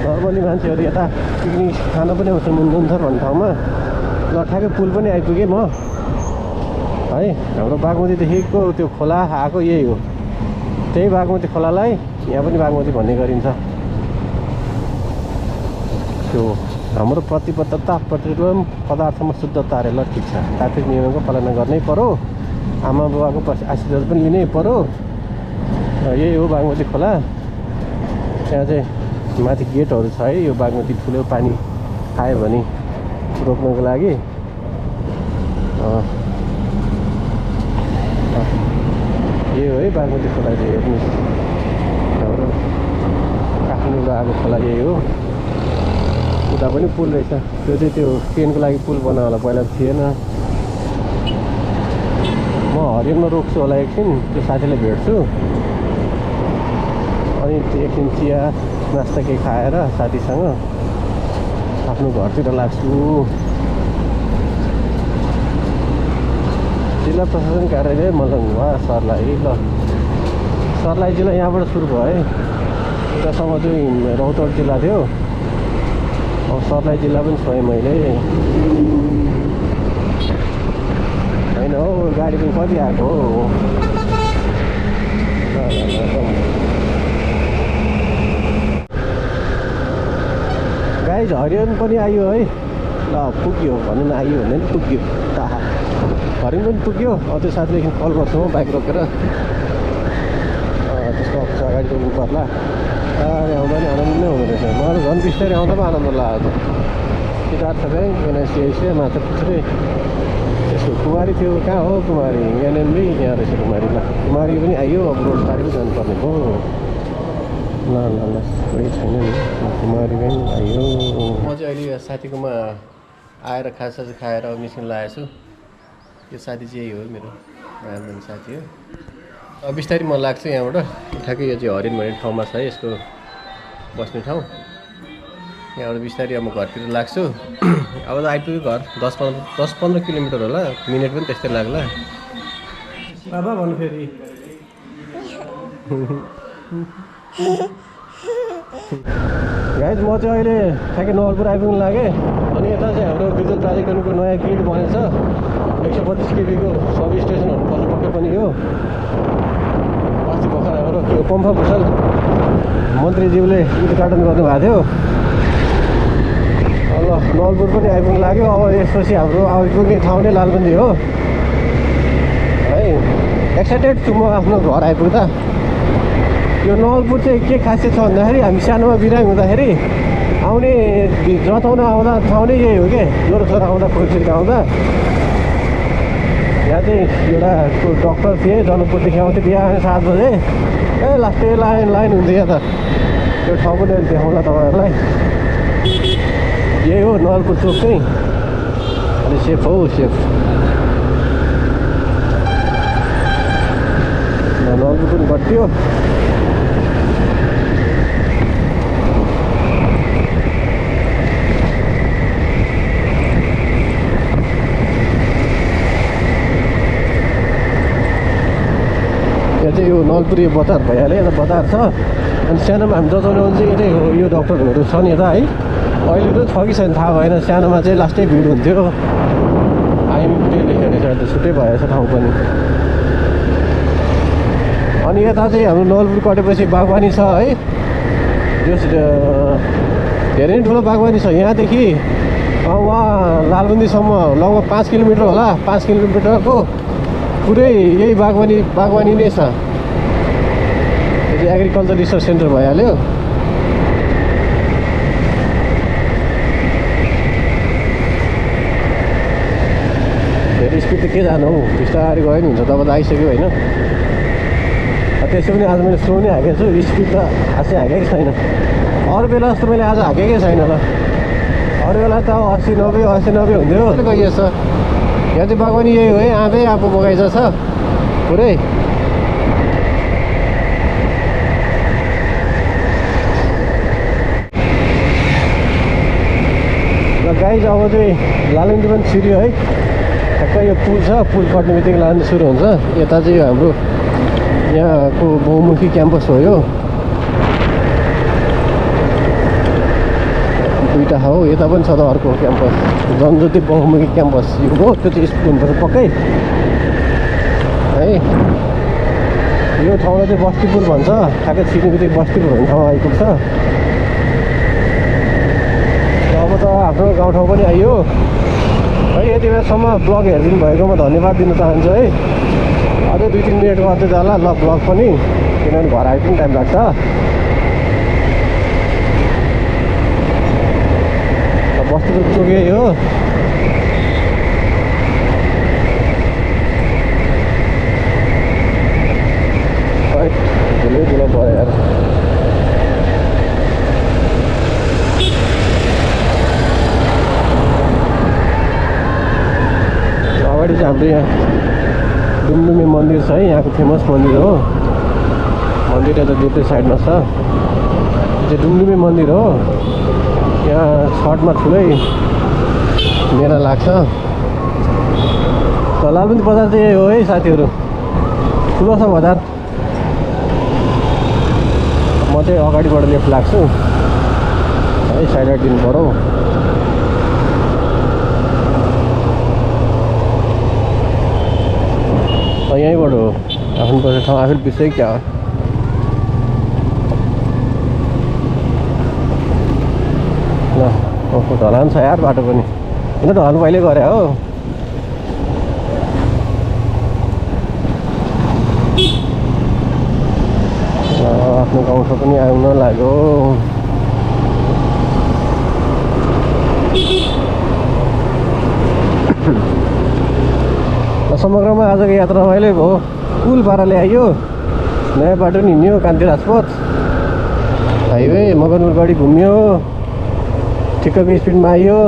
नर्मली मान्छेहरू यता पिकनिक खान पनि आउँछ नुनथर भन्ने ठाउँमा। ल ठ्याक्कै पुल पनि आइपुगेँ म है। हाम्रो बागमतीदेखिको त्यो खोला आएको यही हो। त्यही बागमती खोलालाई यहाँ पनि बागमती भन्ने गरिन्छ। त्यो हाम्रो प्रतिबद्धता पेट्रोलियम पदार्थमा शुद्धता अरे। ल ठिक छ, ट्राफिक नियमको पालना गर्नै पर्यो, आमा बाबाको आशीर्वाद पनि लिनै पर्यो। यही हो बागमती खोला। त्यहाँ चाहिँ माथि गेटहरू छ है। यो बागमती ठुलो पानी आयो भने रोक्नको लागि। यही हो है बागमती खोला चाहिँ। हेर्नुहोस् हाम्रो काठमाडौँबाट आएको खोला यही हो। उता पनि पुल रहेछ, त्यो चाहिँ त्यो ट्रेनको लागि पुल बनायो होला, पहिला थिएन। म हरिणमा रोक्छु होला एकछिन, त्यो साथीलाई भेट्छु। अनि एकछिन चिया नास्ता केही खाएर साथीसँग आफ्नो घरतिर लाग्छु। जिल्ला प्रशासन कार्यालय मलङ्गवा सर्लाही। ल सर्लाही जिल्ला यहाँबाट सुरु भयो है। उतासम्म चाहिँ रौतहट जिल्ला थियो। सर्लाही जिल्ला पनि छोएँ मैले होइन हौ गाडी पनि कति आएको हो गाइज हरियन पनि आयो है ल पुग्यो भन्नु न आयो भने नि पुग्यो हरियन पनि पुग्यो त्यो साथीदेखि कल गर्छु म बाइक रोकेर त्यसको अफिस अगाडि पुग्नु पर्ला आउँदा नि आनन्द नै हुँदो रहेछ मलाई झन् बिस्तारै आउँदा पनि आनन्द लाग्यो किताब छ ब्याङ्क एनआइसिआइसिए मात्र पुग्छै त्यसको कुमारी थियो कहाँ हो कुमारी एनएनबी यहाँ रहेछ कुमारी ल कुमारी पनि आयो अब रोड पारि जानुपर्ने हो ल ल ल कोही छैन नि कुमारी पनि आयो म चाहिँ अहिले साथीकोमा आएर खाजासाजा खाएर निस्किन लागेको छु यो साथी चाहिँ यही हो मेरो राम्रो साथी हो अब बिस्तारै म लाग्छु यहाँबाट ठ्याक्कै यो चाहिँ हरिण भन्ने ठाउँमा छ है यसको बस्ने ठाउँ यहाँबाट बिस्तारै अब म घरतिर लाग्छु अब त आइपुग्यो घर 10-15 किलोमिटर होला मिनेट पनि त्यस्तै लाग्ला बाबा भन्नु फेरि गाइज म चाहिँ अहिले ठ्याक्कै नवलपुर आइपुग्नु लागेँ अनि यता चाहिँ हाम्रो विद्युत प्राधिकरणको नयाँ ग्रिड बनेछ 125 केबीको सब स्टेसनहरू पक्कै पनि हो अस्ति भर्खर हाम्रो त्यो पम्फा भुषाल मन्त्रीज्यूले उद्घाटन गर्नुभएको थियो ल नवलपुर पनि आइपुग्नु लाग्यो अब यसपछि हाम्रो आइपुग्ने ठाउँ नै लालबन्दी हो है एक्साइटेड छु म आफ्नो घर आइपुग्दा यो नवलपुर चाहिँ के खासियत छ भन्दाखेरि हामी सानोमा बिरामी हुँदाखेरि आउने जताउन आउँदा ठाउँ नै यही हो कि ज्वरो आउँदा खोलसिल्का आउँदा यहाँ चाहिँ एउटा डक्टर थिए जनकपुरदेखि आउँथ्यो बिहान 7 बजे लास्टै लाइन हुन्थ्यो यहाँ त त्यो ठाउँ पनि अहिले देखाउँला तपाईँहरूलाई यही हो नवलपुर चोक चाहिँ अनि सेफ हो सेफ नवलपुर पनि घट्यो यहाँ चाहिँ यो नवलपुर यो बजार भइहाल्यो यता बजार छ अनि सानोमा हामी जताउने भने चाहिँ यतै हो यो डक्टरहरू छ नि यता है अहिले त छ कि छैन थाहा भएन सानोमा चाहिँ लास्टै भिड हुन्थ्यो आइएमपी लेखेको रहेछ अहिले त छुट्टै भएछ ठाउँ पनि अनि यता चाहिँ हाम्रो नवलपुर कटेपछि बागवानी छ है यो धेरै नै ठुलो बागवानी छ यहाँदेखि वहाँ लालबन्दीसम्म लगभग 5 किलोमिटर होला 5 किलोमिटरको पुरै यही बागवानी नै छ यो चाहिँ एग्रिकल्चर रिसर्च सेन्टर भइहाल्यो धेरै स्पिड त के जानु हौ बिस्तारै गयो नि हुन्छ तब त आइसक्यो होइन त्यसो पनि आज मैले स्लो नै हाकेको छु स्पिड त खासै हाकेकै छैन अरू बेला जस्तो मैले आज हाकेकै छैन ल अरू बेला त 80-90 हुन्थ्यो गइएछ यहाँ चाहिँ बागवानी यही हो है आँपै आँपको बगैँचा छ पुरै र गाइज अब चाहिँ लालबन्दी पनि छिर्यो है ठ्याक्कै यो पुल छ पुल कट्ने बित्तिकै लालबन्दी सुरु हुन्छ यता चाहिँ हाम्रो यहाँको बहुमुखी क्याम्पस हो यो दुईवटा हो यता पनि छ त अर्को क्याम्पस जनज्योति बहुमुखी क्याम्पस यो हो त्यो चाहिँ स्कुल हुनुपर्छ पक्कै है यो ठाउँलाई चाहिँ बस्तीपुर भन्छ ठ्याक्कै छिर्ने बित्तिकै बस्तीपुर भन्ने ठाउँ आइपुग्छ अब त आफ्नो गाउँठाउँ पनि आइयो है यति बेलासम्म ब्लग हेरिदिनु भएकोमा धन्यवाद दिन चाहन्छु है अझै 2-3 मिनट गर्दै जाला ल ब्लग पनि किनभने घर आइपुग्नु टाइम लाग्छ बस्तीपुर चोक यही हो धुलै धुलो पऱ्यो यार अगाडि चाहिँ हाम्रो यहाँ डुमडुमे मन्दिर छ है यहाँको फेमस मन्दिर हो मन्दिर यता दुईटै साइडमा छ यो चाहिँ डुमडुमे मन्दिर हो यहाँ छठमा ठुलै मेला लाग्छ त लालबन्दी बजार चाहिँ यही हो है साथीहरू ठुलो छ बजार म चाहिँ अगाडिबाट लेफ्ट लाग्छु है है साइड दिनु पऱ्यो। यहीँबाट हो आफ्नो बस्ने ठाउँ आफैले बिर्सेँ क्या हो। ल ढलान छ यार बाटो पनि किन ढलान पहिले गरे हो। आफ्नो गाउँमा पनि आउन लाग्यो। समग्रमा आजको यात्रा रमाइलो भयो। पुल पाराले आइयो, नयाँ बाटो नि हिँड्यो, कान्तिलोकपाथ हाइवे मकवानपुर गढी घुम्यो, ठिक्कको स्पिडमा आइयो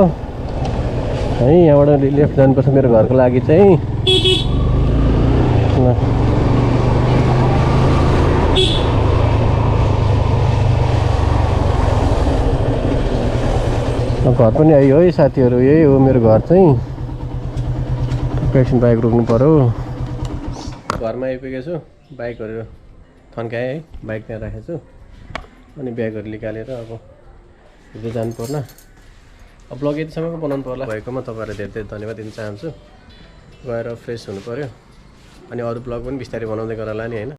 है। यहाँबाट लेफ्ट जानुपर्छ मेरो घरको लागि चाहिँ। घर पनि आइयो है साथीहरू। यही हो मेरो घर चाहिँ। एकछिन बाइक रोक्नु पऱ्यो। घरमा आइपुगेको छु, बाइकहरू थन्काएँ है, बाइक त्यहाँ राखेको छु। अनि ब्यागहरू निकालेर अब हिँड्दै जानु पर्ला। अब ब्लग यतिसम्मको बनाउनु पर्ला। भएकोमा तपाईँहरूलाई धेरै धेरै धन्यवाद दिन चाहन्छु। गएर फ्रेस हुनु पऱ्यो अनि अरू ब्लग पनि बिस्तारै बनाउँदै गरला नि होइन।